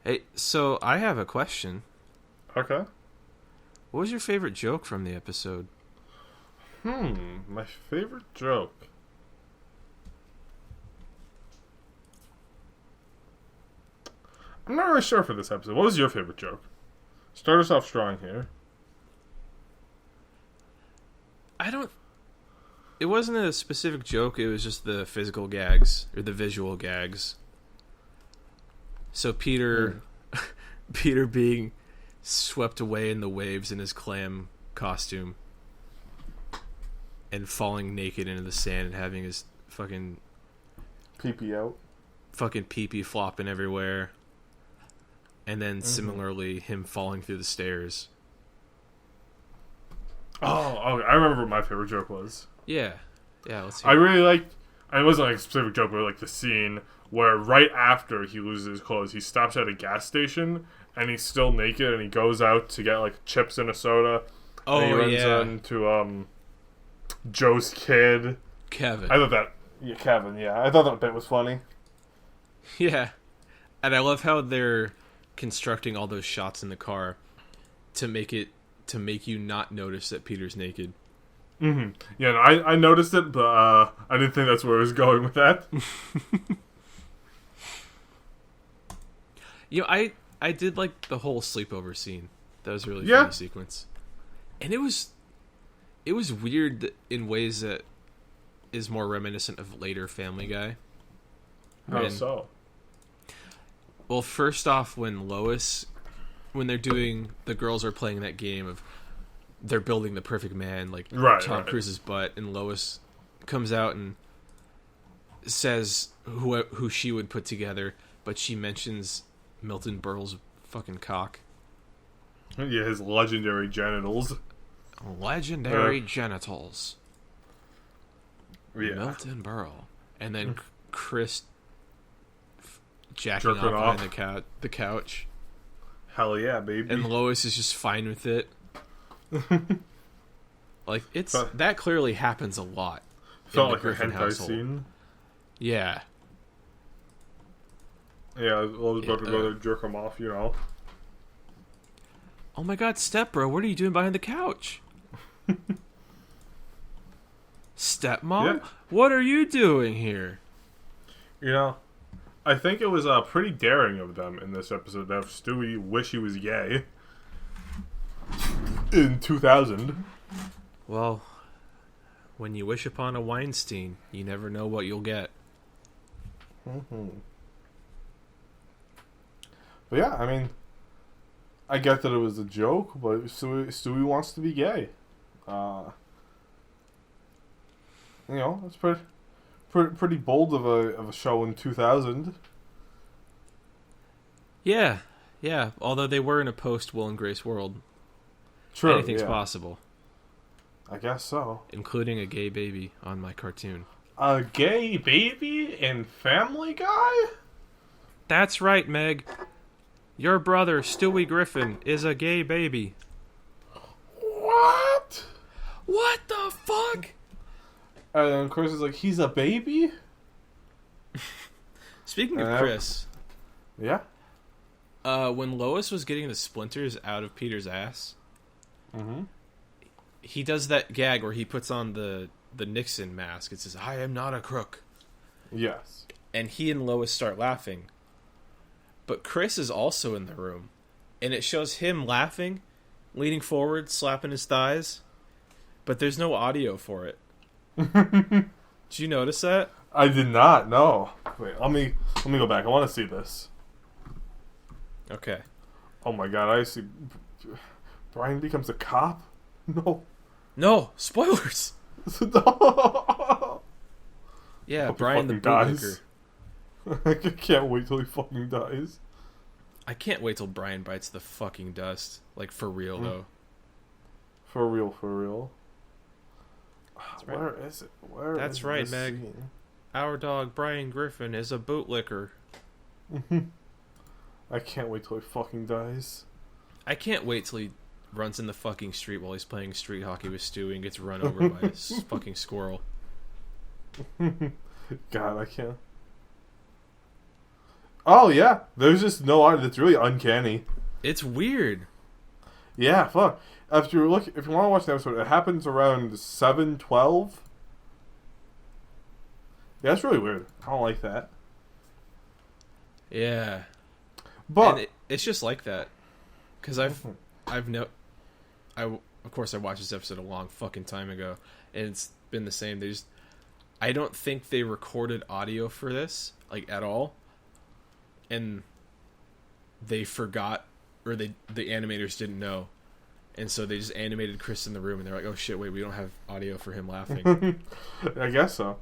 Hey, so I have a question. Okay. What was your favorite joke from the episode? My favorite joke. I'm not really sure for this episode. What was your favorite joke? Start us off strong here. It wasn't a specific joke, it was just the physical gags, or the visual gags. So Peter being swept away in the waves in his clam costume and falling naked into the sand and having his fucking Pee-pee out. Fucking pee-pee flopping everywhere. And then similarly him falling through the stairs. Oh, I remember what my favorite joke was. Yeah, let's hear I really liked, it wasn't like a specific joke, but like the scene where right after he loses his clothes, he stops at a gas station and he's still naked and he goes out to get like chips and a soda. Oh, and he runs into Joe's kid. Kevin. I thought that, Kevin, I thought that bit was funny. Yeah. And I love how they're constructing all those shots in the car to make you not notice that Peter's naked. Mm-hmm. Yeah, no, I noticed it, but I didn't think that's where I was going with that. You know, I did like the whole sleepover scene. That was a really funny sequence. And it was weird in ways that is more reminiscent of later Family Guy. How so? Well, first off, when the girls are playing that game of they're building the perfect man, like Tom Cruise's butt, and Lois comes out and says who she would put together, but she mentions Milton Berle's fucking cock. Yeah, his legendary genitals. Legendary genitals. Yeah. Milton Berle. And then Chris jacking off behind the couch. Hell yeah, baby. And Lois is just fine with it. Like, that clearly happens a lot. Felt like a hentai scene. Yeah. Yeah, I was about to go there jerk him off, you know. Oh my god, Stepbro, what are you doing behind the couch? Stepmom? Yeah. What are you doing here? You know, I think it was pretty daring of them in this episode to have Stewie wish he was gay. In 2000. Well, when you wish upon a Weinstein, you never know what you'll get. Mm-hmm. But yeah, I mean, I get that it was a joke, but Stewie wants to be gay. You know, it's pretty bold of a show in 2000. Yeah. Although they were in a post Will and Grace world. True. Anything's possible. I guess so. Including a gay baby on my cartoon. A gay baby in Family Guy? That's right, Meg. Your brother, Stewie Griffin, is a gay baby. What? What the fuck? And Chris is like, he's a baby? Speaking of Chris. Yeah? When Lois was getting the splinters out of Peter's ass, he does that gag where he puts on the Nixon mask. It says, I am not a crook. Yes. And he and Lois start laughing. But Chris is also in the room. And it shows him laughing, leaning forward, slapping his thighs. But there's no audio for it. Did you notice that? I did not, no. Wait, let me go back. I want to see this. Okay. Oh my god, I see. Brian becomes a cop? No, spoilers! No. Yeah, Hope Brian the dies. bootlicker. I can't wait till he fucking dies. I can't wait till Brian bites the fucking dust. Like, for real, though. For real, for real. That's right. Where is it? Where That's is right, this Meg. scene? Our dog, Brian Griffin, is a bootlicker. I can't wait till he fucking dies. I can't wait till he runs in the fucking street while he's playing street hockey with Stewie and gets run over by a fucking squirrel. God, I can't. Oh, yeah. There's just no art. It's really uncanny. It's weird. Yeah, fuck. If you want to watch the episode, it happens around 7:12. Yeah, that's really weird. I don't like that. Yeah. But it's just like that. Because of course I watched this episode a long fucking time ago, and it's been the same. I don't think they recorded audio for this, like, at all. And they forgot, or the animators didn't know. And so they just animated Chris in the room, and they're like, oh shit, wait, we don't have audio for him laughing. I guess so.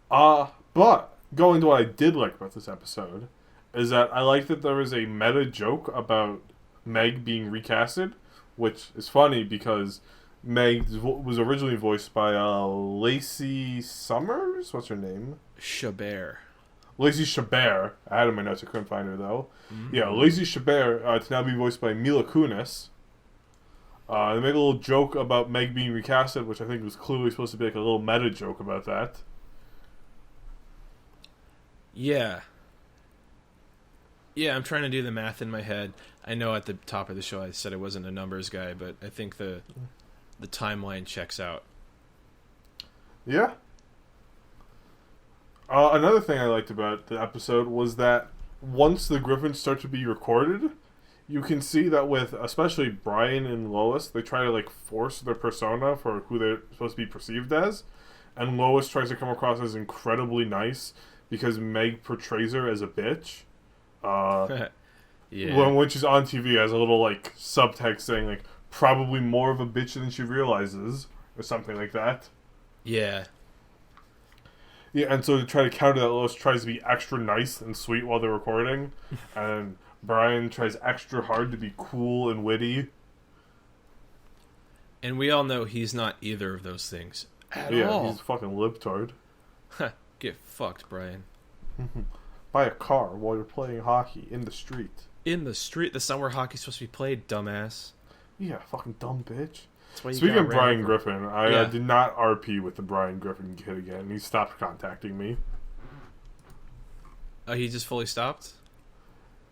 But going to what I did like about this episode is that I like that there was a meta joke about Meg being recasted, which is funny because Meg was originally voiced by Lacey Summers. What's her name? Chabert. Lacey Chabert. I had it in my notes. I couldn't find her though. Mm-hmm. Yeah, Lacey Chabert to now be voiced by Mila Kunis. They made a little joke about Meg being recasted, which I think was clearly supposed to be like a little meta joke about that. Yeah. Yeah, I'm trying to do the math in my head. I know at the top of the show I said I wasn't a numbers guy, but I think the timeline checks out. Yeah. Another thing I liked about the episode was that once the Griffins start to be recorded, you can see that with especially Brian and Lois, they try to like force their persona for who they're supposed to be perceived as, and Lois tries to come across as incredibly nice because Meg portrays her as a bitch. Yeah. When she's on TV, has a little like subtext saying like probably more of a bitch than she realizes, or something like that. Yeah. Yeah, and so to try to counter that, Lois tries to be extra nice and sweet while they're recording, and Brian tries extra hard to be cool and witty. And we all know he's not either of those things at all. Yeah, he's a fucking libtard. Get fucked, Brian. Buy a car while you're playing hockey in the street. In the street? That's not where hockey's supposed to be played, dumbass. Yeah, fucking dumb bitch. Speaking of Brian Griffin, I Yeah. did not RP with the Brian Griffin kid again. He stopped contacting me. Oh, he just fully stopped?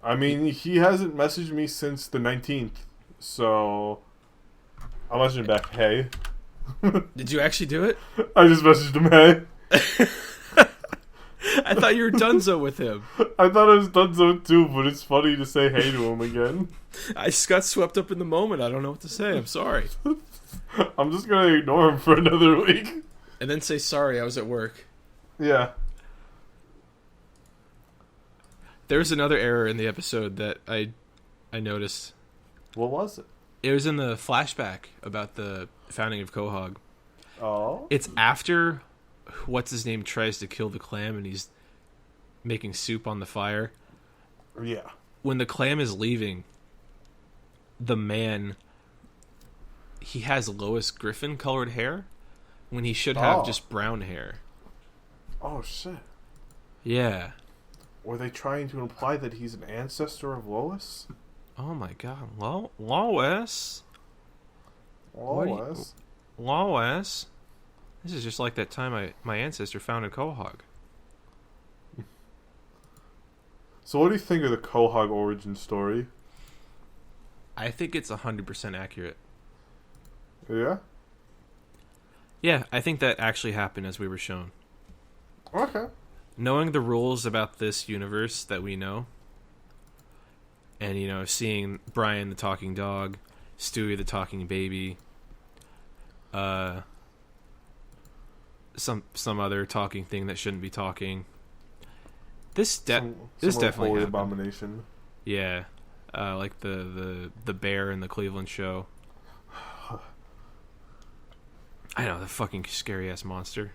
I mean, he hasn't messaged me since the 19th, so I'll message him back, hey. Did you actually do it? I just messaged him, hey. I thought you were donezo with him. I thought I was done so too, but it's funny to say hey to him again. I just got swept up in the moment. I don't know what to say. I'm sorry. I'm just gonna ignore him for another week. And then say sorry, I was at work. Yeah. There's another error in the episode that I noticed. What was it? It was in the flashback about the founding of Quahog. Oh. It's after what's his name tries to kill the clam and he's making soup on the fire. Yeah. When the clam is leaving, the man, he has Lois Griffin colored hair when he should have just brown hair. Oh shit. Yeah. Were they trying to imply that he's an ancestor of Lois? Oh my god. Lois? Lois? Lois? This is just like that time my ancestor founded Quahog. So what do you think of the Quahog origin story? I think it's 100% accurate. Yeah? Yeah, I think that actually happened as we were shown. Okay. Knowing the rules about this universe that we know, and, you know, seeing Brian the talking dog, Stewie the talking baby, some other talking thing that shouldn't be talking. This definitely happened. Abomination. Yeah, like the bear in the Cleveland show. I know, the fucking scary ass monster.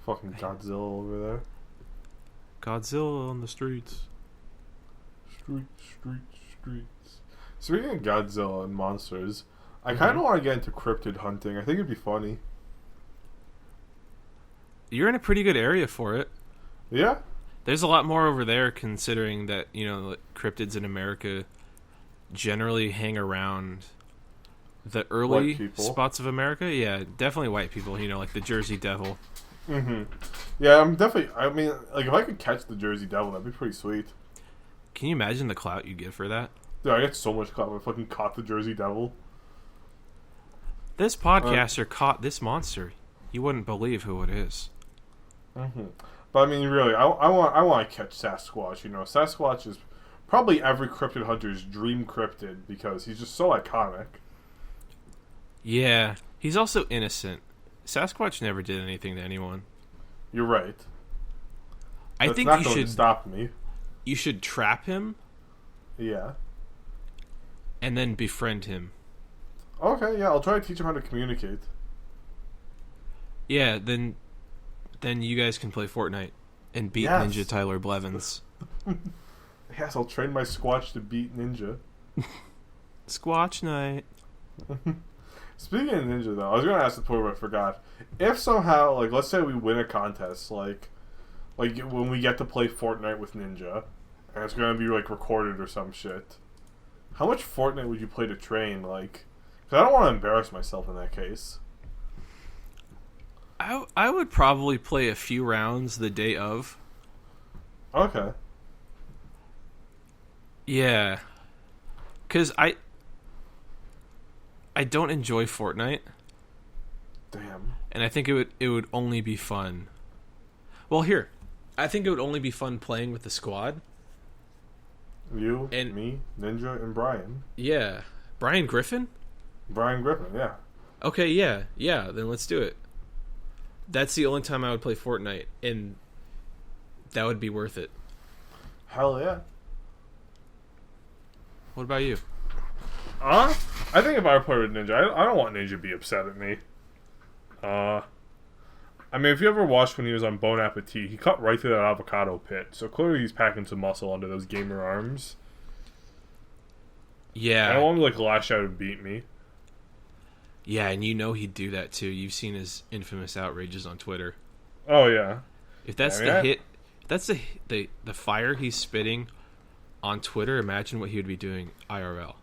Fucking Godzilla over there. Godzilla on the streets. Streets. Speaking of Godzilla and monsters, I kind of want to get into cryptid hunting. I think it'd be funny. You're in a pretty good area for it. Yeah? There's a lot more over there, considering that, cryptids in America generally hang around the early spots of America. Yeah, definitely white people, like the Jersey Devil. Mm-hmm. Yeah, I mean, like, if I could catch the Jersey Devil, that'd be pretty sweet. Can you imagine the clout you get for that? Dude, I get so much clout when I fucking caught the Jersey Devil. This podcaster caught this monster. You wouldn't believe who it is. Mm-hmm. But I mean, really, I want to catch Sasquatch. Sasquatch is probably every cryptid hunter's dream cryptid because he's just so iconic. Yeah, he's also innocent. Sasquatch never did anything to anyone. You're right. I think you should stop me. You should trap him. Yeah. And then befriend him. Okay, yeah, I'll try to teach him how to communicate. Yeah, then you guys can play Fortnite and beat Ninja Tyler Blevins. Yes, I'll train my Squatch to beat Ninja. Squatch night. Speaking of Ninja, though, I was going to ask the point where I forgot. If somehow, like, let's say we win a contest, like when we get to play Fortnite with Ninja, and it's going to be, like, recorded or some shit, how much Fortnite would you play to train, like... Because I don't want to embarrass myself in that case. I would probably play a few rounds the day of. Okay. Yeah. Because I don't enjoy Fortnite. Damn. And I think it would only be fun. Well, here. I think it would only be fun playing with the squad. You, and me, Ninja, and Brian. Yeah. Brian Griffin? Brian Griffin, yeah. Okay, yeah. Yeah, then let's do it. That's the only time I would play Fortnite, and that would be worth it. Hell yeah. What about you? I think if I were playing with Ninja, I don't want Ninja to be upset at me. I mean, if you ever watched when he was on Bon Appetit, he cut right through that avocado pit, so clearly he's packing some muscle under those gamer arms. Yeah. I don't want him to, like, lash out and beat me. Yeah, and he'd do that too. You've seen his infamous outrages on Twitter. Oh yeah. If that's the fire he's spitting on Twitter, imagine what he would be doing IRL.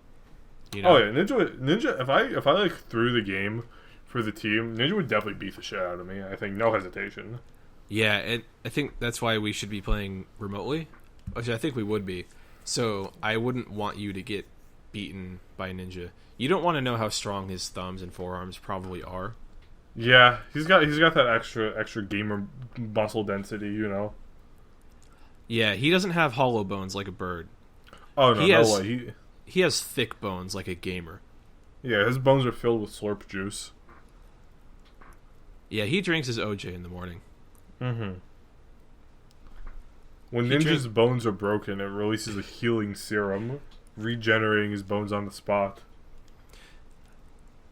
Oh yeah, Ninja. If I like threw the game for the team, Ninja would definitely beat the shit out of me. I think no hesitation. Yeah, and I think that's why we should be playing remotely, which I think we would be. So I wouldn't want you to get beaten by Ninja. You don't want to know how strong his thumbs and forearms probably are. Yeah, he's got that extra gamer muscle density, Yeah, he doesn't have hollow bones like a bird. Oh no, no way. He has thick bones like a gamer. Yeah, his bones are filled with slurp juice. Yeah, he drinks his OJ in the morning. Mm-hmm. When Ninja's bones are broken, it releases a healing serum, regenerating his bones on the spot.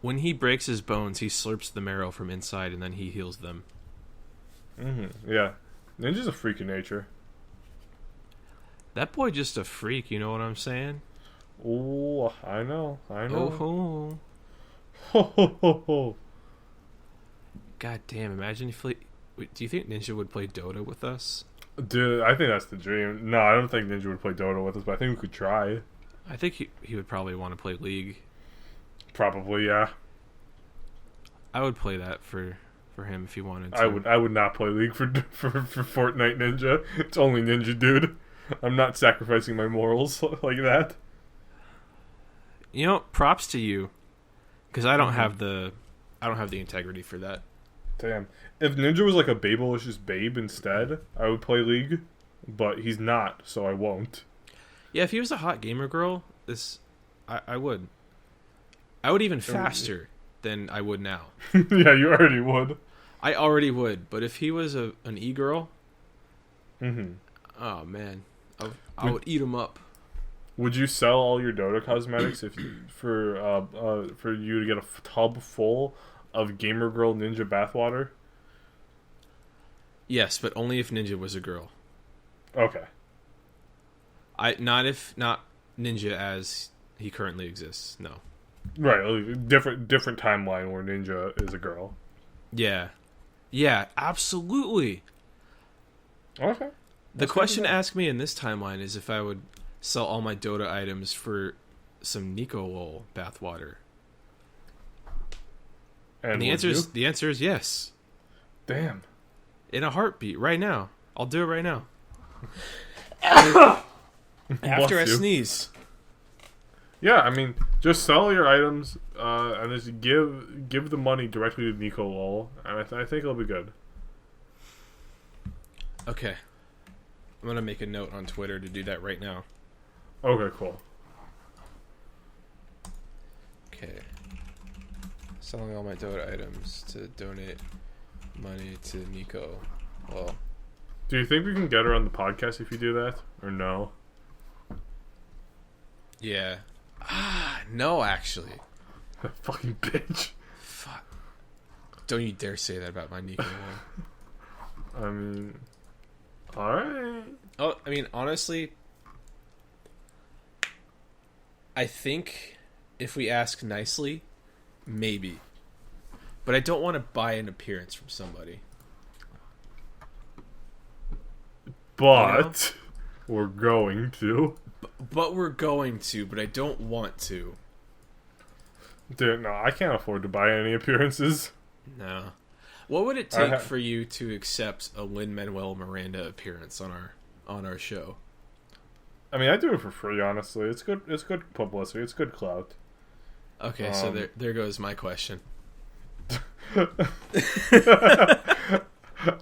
When he breaks his bones, he slurps the marrow from inside, and then he heals them. Mm-hmm. Yeah. Ninja's a freak of nature. That boy just a freak, you know what I'm saying? Oh, I know. Oh, ho. Ho, ho, ho. God damn, imagine if... Do you think Ninja would play Dota with us? Dude, I think that's the dream. No, I don't think Ninja would play Dota with us, but I think we could try. I think he would probably want to play League. Probably, yeah. I would play that for him if he wanted to. I would not play League for Fortnite Ninja. It's only Ninja, dude. I'm not sacrificing my morals like that. Props to you, because I don't have the integrity for that. Damn. If Ninja was like a babelicious babe instead, I would play League, but he's not, so I won't. Yeah, if he was a hot gamer girl, I would. I would even faster than I would now. Yeah, you already would. I already would, but if he was an e-girl, oh man, I would eat him up. Would you sell all your Dota cosmetics for you to get a tub full of Gamer Girl Ninja bathwater? Yes, but only if Ninja was a girl. Okay. not Ninja as he currently exists. No. Right, like different timeline where Ninja is a girl. Yeah. Yeah, absolutely. Okay. The question asked me in this timeline is if I would sell all my Dota items for some Nico Lol bathwater. And the answer is yes. Damn. In a heartbeat, right now. I'll do it right now. After I sneeze. Yeah, I mean, just sell your items and just give the money directly to Nico Lol, and I think it'll be good. Okay. I'm going to make a note on Twitter to do that right now. Okay, cool. Okay. Selling all my Dota items to donate money to Nico. Well, do you think we can get her on the podcast if you do that, or no? Yeah. No, actually. Fucking bitch. Fuck. Don't you dare say that about my Nico. I mean, alright. Oh, I mean, honestly, I think if we ask nicely, maybe. But I don't want to buy an appearance from somebody. But we're going to. But we're going to, but I don't want to. Dude, no, I can't afford to buy any appearances. No. What would it take for you to accept a Lin-Manuel Miranda appearance on our show? I mean, I do it for free, honestly. It's good publicity. It's good clout. Okay, so there goes my question.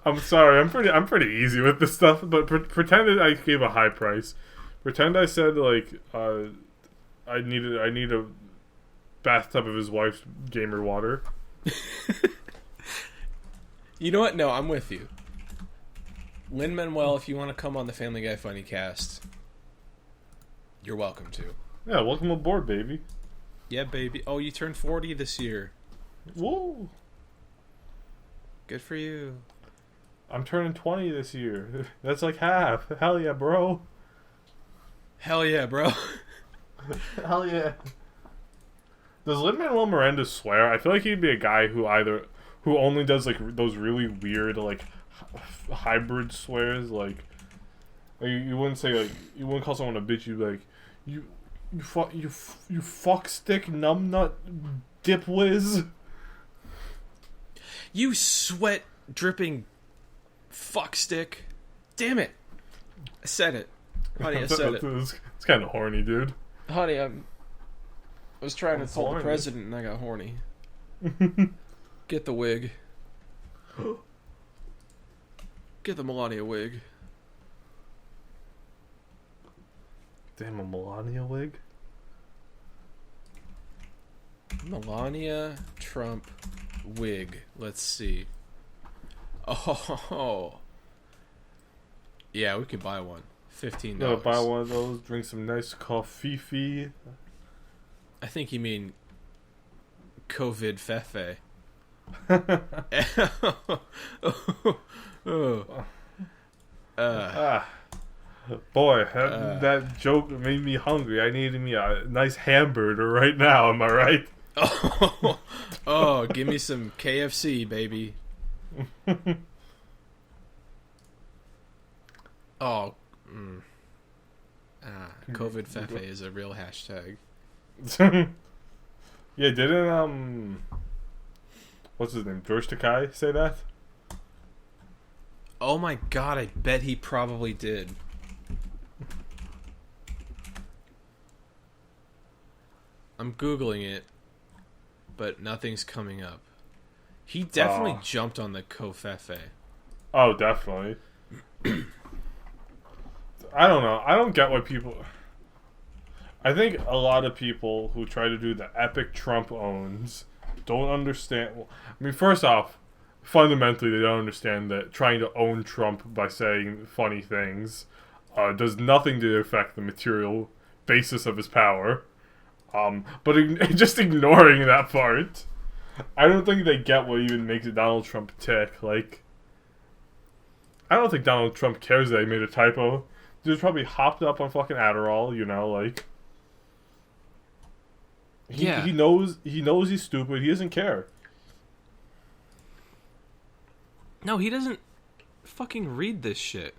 I'm sorry. I'm pretty easy with this stuff, but pretend I gave a high price. Pretend I said like I need a bathtub of his wife's gamer water. You know what? No, I'm with you. Lin-Manuel, if you want to come on the Family Guy Funnycast, you're welcome to. Yeah, welcome aboard, baby. Yeah, baby. Oh, you turned 40 this year. Whoa. Good for you. I'm turning 20 this year. That's like half. Hell yeah, bro. Hell yeah, bro. Hell yeah. Does Lin-Manuel Miranda swear? I feel like he'd be a guy who only does like those really weird like hybrid swears. Like you wouldn't say like you wouldn't call someone a bitch. You'd be like you fuck stick numbnut dip whiz. You sweat dripping fuck stick. Damn it. I said it. Honey, I said it. It's kind of horny, dude. Honey, I was trying to tell the president and I got horny. Get the wig. Get the Melania wig. Damn, a Melania wig? Melania Trump wig. Let's see. Oh. Yeah, we could buy one. $15. No, buy one of those, drink some nice coffee. I think you mean COVID fefe. Boy, that joke made me hungry. I needed me a nice hamburger right now, am I right? Oh, give me some KFC, baby. Oh, COVID fefe is a real hashtag. Yeah, didn't what's his name, George Takei say that? Oh my god, I bet he probably did. I'm Googling it, but nothing's coming up. He definitely jumped on the Kofefe. Oh, definitely. I don't know. I don't get why people... I think a lot of people who try to do the epic Trump owns don't understand... I mean, first off, fundamentally, they don't understand that trying to own Trump by saying funny things does nothing to affect the material basis of his power. But just ignoring that part, I don't think they get what even makes Donald Trump tick. Like, I don't think Donald Trump cares that he made a typo. Dude's probably hopped up on fucking Adderall, you know, like. Yeah. He knows he's stupid. He doesn't care. No, he doesn't fucking read this shit.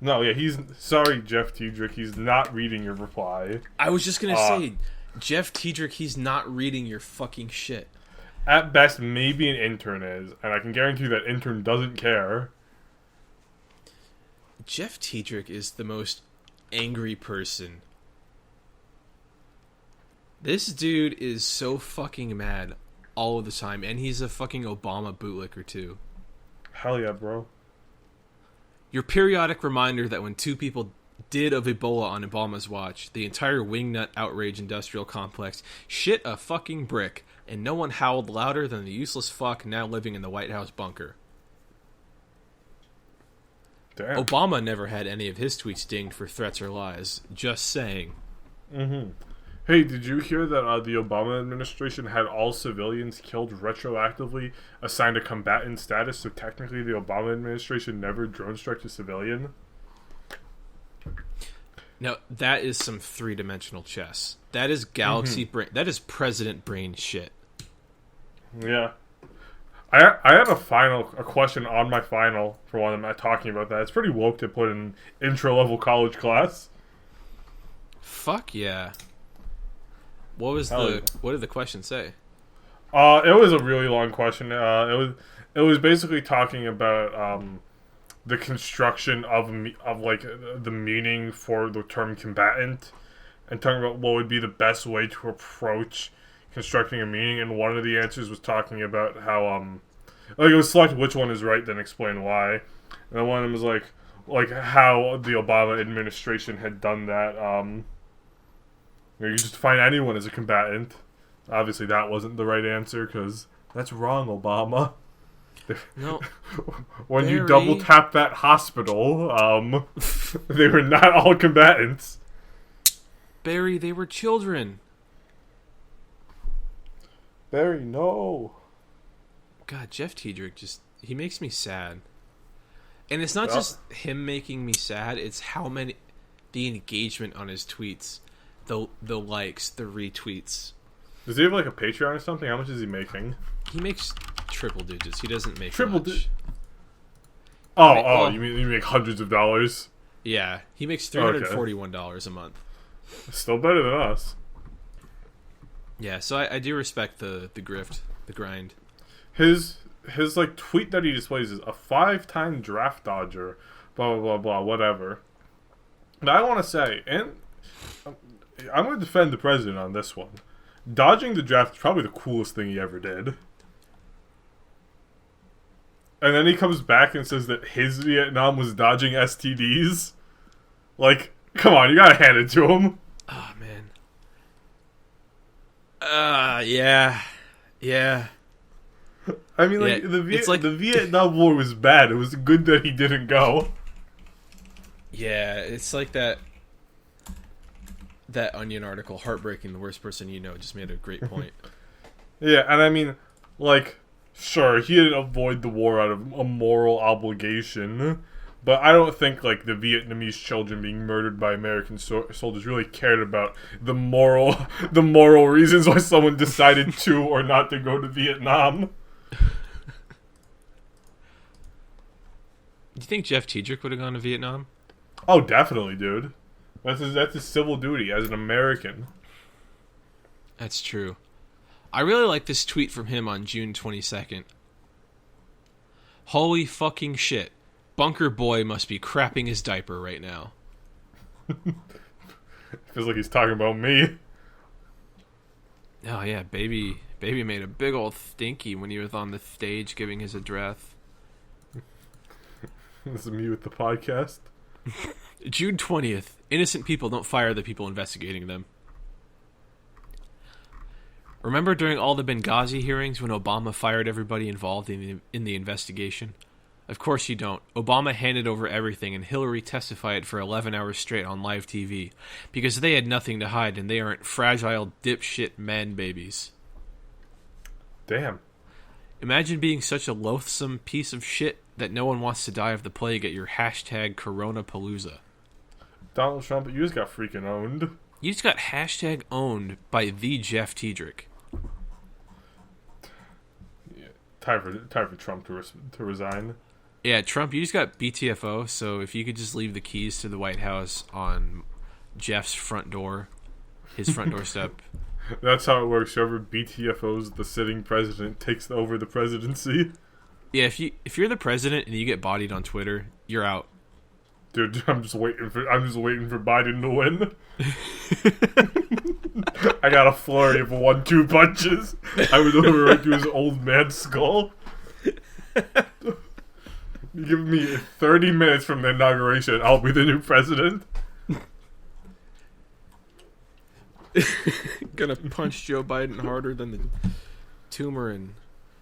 No, yeah, he's... Sorry, Jeff Tiedrick, he's not reading your reply. I was just gonna say, Jeff Tiedrick, he's not reading your fucking shit. At best, maybe an intern is, and I can guarantee that intern doesn't care. Jeff Tiedrick is the most angry person. This dude is so fucking mad all of the time, and he's a fucking Obama bootlicker too. Hell yeah, bro. Your periodic reminder that when 2 people did of Ebola on Obama's watch, the entire wingnut outrage industrial complex shit a fucking brick, and no one howled louder than the useless fuck now living in the White House bunker. Damn. Obama never had any of his tweets dinged for threats or lies. Just saying. Mm-hmm. Hey, did you hear that the Obama administration had all civilians killed retroactively assigned a combatant status, so technically the Obama administration never drone struck a civilian? Now, that is some 3-dimensional chess. That is galaxy brain. That is president brain shit. Yeah. I had a question on my final for one of them talking about that. It's pretty woke to put in intro-level college class. Fuck yeah. What did the question say? It was a really long question. It was basically talking about the construction of like the meaning for the term combatant, and talking about what would be the best way to approach constructing a meaning. And one of the answers was talking about how like it was select which one is right, then explain why. And then one of them was like how the Obama administration had done that. You just find anyone as a combatant. Obviously, that wasn't the right answer, because that's wrong, Obama. No. When you double tap that hospital, they were not all combatants. Barry, they were children. Barry, no. God, Jeff Tiedrick he makes me sad. And it's not just him making me sad, it's the engagement on his tweets. The likes, the retweets. Does he have like a Patreon or something? How much is he making? He makes triple digits. He doesn't make triple much. You mean you make hundreds of dollars? Yeah, he makes $341 a month. Still better than us. Yeah, so I do respect the grift, the grind. His like tweet that he displays is a 5-time draft dodger, blah blah blah blah, whatever. But I want to say, and I'm going to defend the president on this one. Dodging the draft is probably the coolest thing he ever did. And then he comes back and says that his Vietnam was dodging STDs. Like, come on, you gotta hand it to him. Oh, man. Yeah. I mean, like, the Vietnam War was bad. It was good that he didn't go. Yeah, it's like that Onion article, Heartbreaking, the worst person you know, just made a great point. Yeah, and I mean, like, sure, he didn't avoid the war out of a moral obligation, but I don't think, like, the Vietnamese children being murdered by American soldiers really cared about the moral reasons why someone decided to or not to go to Vietnam. Do you think Jeff Tiedrick would have gone to Vietnam? Oh, definitely, dude. That's his civil duty as an American. That's true. I really like this tweet from him on June 22nd. Holy fucking shit. Bunker Boy must be crapping his diaper right now. Feels like he's talking about me. Oh yeah, baby made a big old stinky when he was on the stage giving his address. This is me with the podcast. June 20th. Innocent people don't fire the people investigating them. Remember during all the Benghazi hearings when Obama fired everybody involved in the investigation? Of course you don't. Obama handed over everything and Hillary testified for 11 hours straight on live TV because they had nothing to hide and they aren't fragile dipshit man babies. Damn. Imagine being such a loathsome piece of shit that no one wants to die of the plague at your hashtag Coronapalooza. Donald Trump, you just got freaking owned. You just got hashtag owned by the Jeff Tiedrick. Yeah, time for Trump to resign. Yeah, Trump, you just got BTFO, so if you could just leave the keys to the White House on Jeff's front door, his front doorstep. That's how it works. Whoever BTFOs the sitting president takes over the presidency. Yeah, if you're the president and you get bodied on Twitter, you're out. Dude, I'm just waiting for Biden to win. I got a flurry of 1-2 punches. I would deliver right to his old man's skull. Give me 30 minutes from the inauguration, I'll be the new president. Gonna punch Joe Biden harder than the tumor in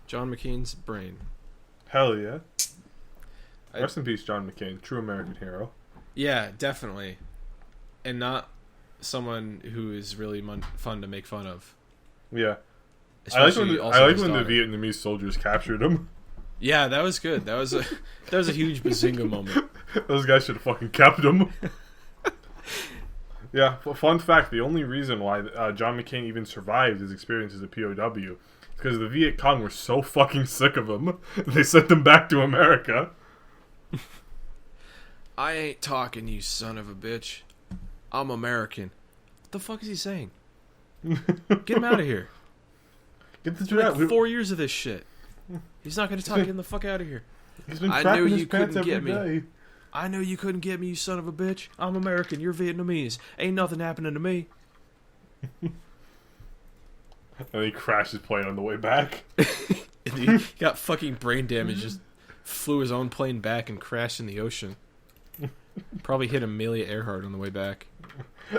John McCain's brain. Hell yeah. Rest in peace, John McCain. True American hero. Yeah, definitely. And not someone who is really fun to make fun of. Yeah. I like when the daughter. Vietnamese soldiers captured him. Yeah, that was good. That was a huge Bazinga moment. Those guys should have fucking kept him. Yeah, fun fact, the only reason why John McCain even survived his experience as a POW is because the Viet Cong were so fucking sick of him, they sent him back to America. I ain't talking, you son of a bitch. I'm American. What the fuck is he saying? Get him out of here. Get the 4 years of this shit. He's not going to talk. Get him the fuck out of here. He's been I crapping knew his you pants couldn't every get me. day. I know you couldn't get me, you son of a bitch. I'm American. You're Vietnamese. Ain't nothing happening to me. And he crashed his plane on the way back. And he got fucking brain damage. Just flew his own plane back and crashed in the ocean. Probably hit Amelia Earhart on the way back.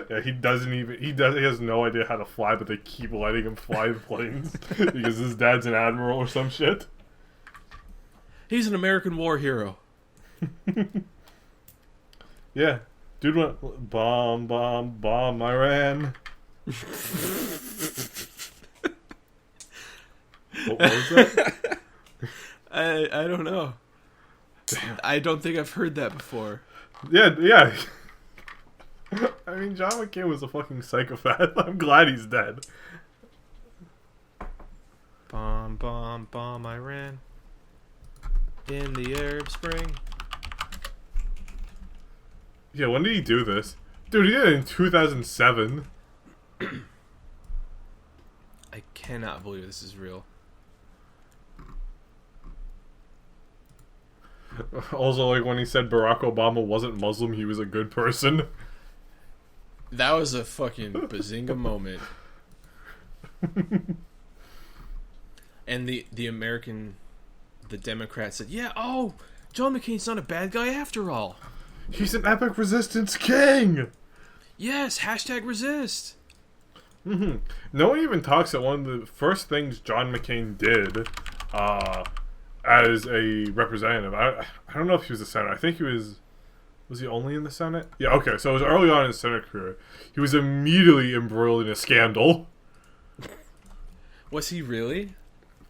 Yeah, he has no idea how to fly, but they keep letting him fly the planes because his dad's an admiral or some shit. He's an American war hero. Yeah, dude went bomb, Iran. What was that? I don't know. Damn. I don't think I've heard that before. Yeah. I mean, John McCain was a fucking psychopath. I'm glad he's dead. Bomb, Iran. In the Arab Spring. Yeah, when did he do this? Dude, he did it in 2007. I cannot believe this is real. Also, like, when he said Barack Obama wasn't Muslim, he was a good person. That was a fucking bazinga moment. And the Democrats said, yeah, John McCain's not a bad guy after all. He's an epic resistance king! Yes, hashtag resist. Mm-hmm. No one even talks that one of the first things John McCain did, as a representative, I don't know if he was a senator. I think he was he only in the Senate? Yeah, okay, so it was early on in his Senate career. He was immediately embroiled in a scandal. Was he really?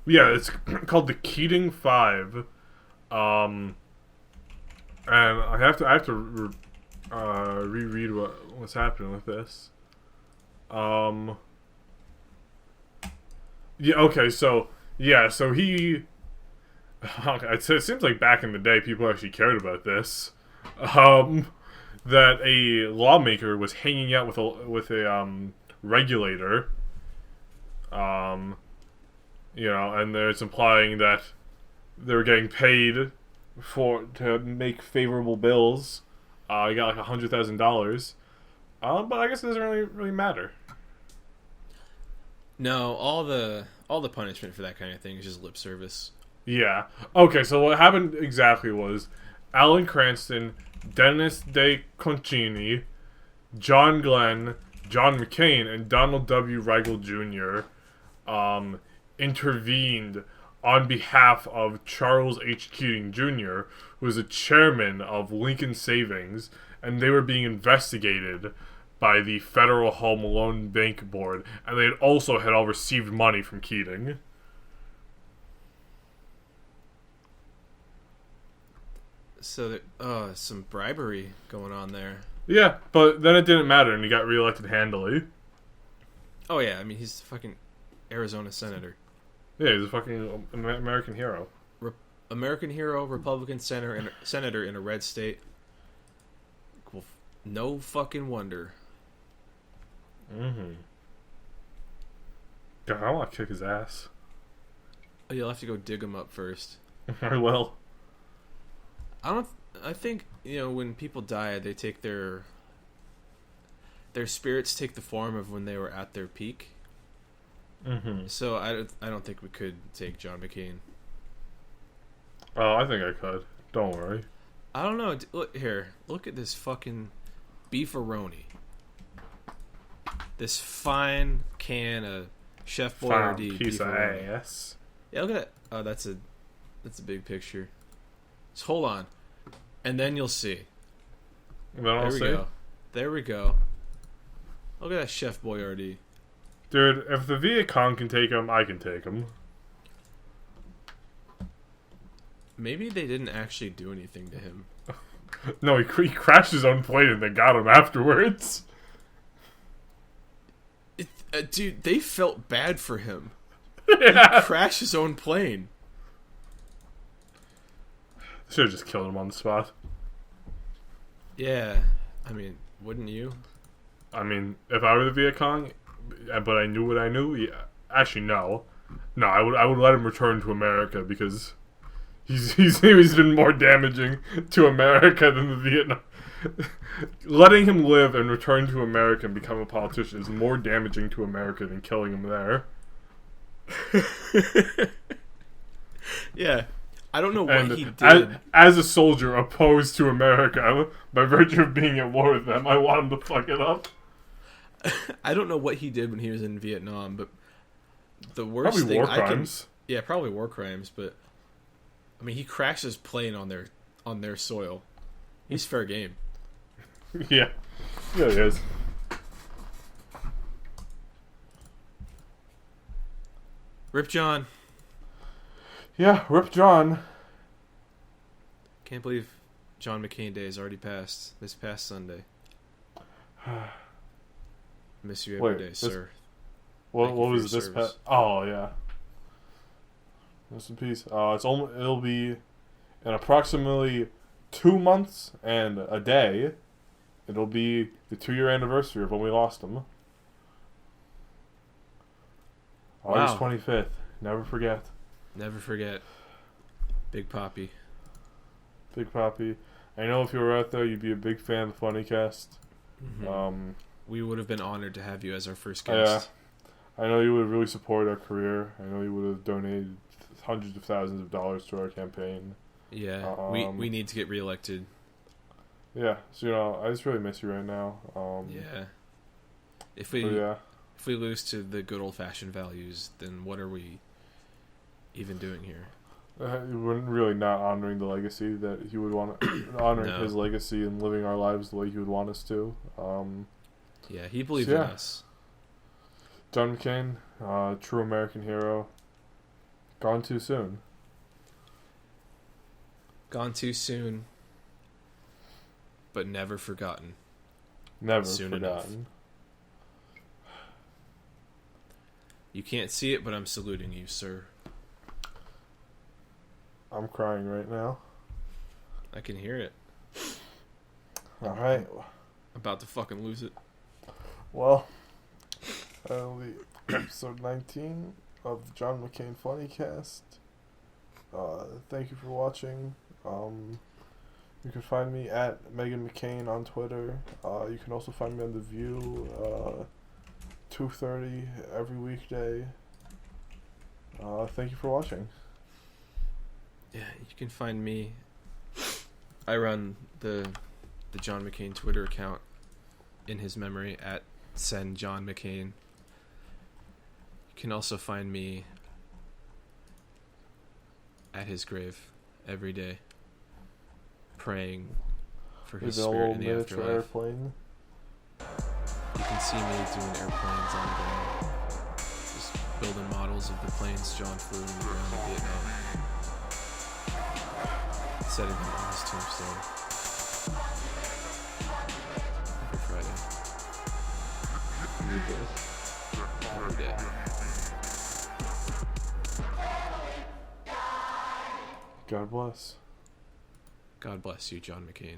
Yeah, it's called the Keating Five. And I have to reread what's happening with this. Yeah, okay, so he... Okay, it seems like back in the day, people actually cared about this. That a lawmaker was hanging out with a regulator. And it's implying that they were getting paid to make favorable bills. He got like $100,000. But I guess it doesn't really matter. No, all the punishment for that kind of thing is just lip service. Yeah. Okay, so what happened exactly was Alan Cranston, Dennis DeConcini, John Glenn, John McCain, and Donald W. Reigel Jr. Intervened on behalf of Charles H. Keating Jr., who was the chairman of Lincoln Savings, and they were being investigated by the Federal Home Loan Bank Board, and they had all received money from Keating. So some bribery going on there. Yeah, but then it didn't matter, and he got reelected handily. Oh yeah, I mean he's a fucking Arizona senator. Yeah, he's a fucking American hero. American hero, Republican senator in a red state. Well, no fucking wonder. Mm-hmm. God, I want to kick his ass. Oh, you'll have to go dig him up first. I will. I think, when people die, they take their spirits take the form of when they were at their peak. Mm-hmm. So I don't think we could take John McCain. Oh, I think I could. Don't worry. I don't know. Look at this fucking beefaroni. This fine can of Chef Boyardee piece of beefaroni. ass. Yeah, look at that. Oh, that's a big picture. Just hold on, and then you'll see. There we go. There we go. Look at that Chef Boyardee. Dude, if the Viet Cong can take him, I can take him. Maybe they didn't actually do anything to him. No, he crashed his own plane and they got him afterwards. Dude, they felt bad for him. Yeah. He crashed his own plane. Should have just killed him on the spot. Yeah, I mean, wouldn't you? I mean, if I were the Viet Cong, but I knew what I knew, yeah. Actually, no. No, I would let him return to America because he's been more damaging to America than the Vietnam. Letting him live and return to America and become a politician is more damaging to America than killing him there. Yeah. I don't know what he did. As a soldier opposed to America, by virtue of being at war with them, I want him to fuck it up. I don't know what he did when he was in Vietnam, but the worst probably thing war crimes. Yeah, probably war crimes, but I mean, he crashed his plane on their soil. He's fair game. Yeah. Yeah, he is. Rip John. Yeah, Rip John. Can't believe John McCain Day has already passed. This past Sunday. Miss you every day, sir. What was this past? Oh yeah. Rest in peace. It'll be in approximately 2 months and a day. It'll be the 2-year anniversary of when we lost him. August 25th. Never forget. Never forget. Big Poppy. Big Poppy. I know if you were out there, you'd be a big fan of Funnycast. Mm-hmm. We would have been honored to have you as our first guest. Yeah. I know you would have really supported our career. I know you would have donated hundreds of thousands of dollars to our campaign. Yeah, we need to get reelected. Yeah, so I just really miss you right now. Yeah. If we lose to the good old fashioned values, then what are we even doing here? We're really not honoring the legacy that he would want, honoring his legacy and living our lives the way he would want us to. Yeah, he believed in us. John McCain, true American hero, gone too soon. Gone too soon, but never forgotten. Never soon forgotten. Enough. You can't see it, but I'm saluting you, sir. I'm crying right now. I can hear it. Alright. About to fucking lose it. Well, that'll be episode 19 of the John McCain Funnycast. Thank you for watching. You can find me at Megan McCain on Twitter. You can also find me on The View, 2:30 every weekday. Thank you for watching. Yeah, you can find me. I run the John McCain Twitter account in his memory at Send John McCain. You can also find me at his grave every day, praying for his spirit in the afterlife. Airplane. You can see me doing airplanes on the ground, just building models of the planes John flew in the ground in Vietnam, setting them on his tombstone. He did. God bless. God bless you, John McCain.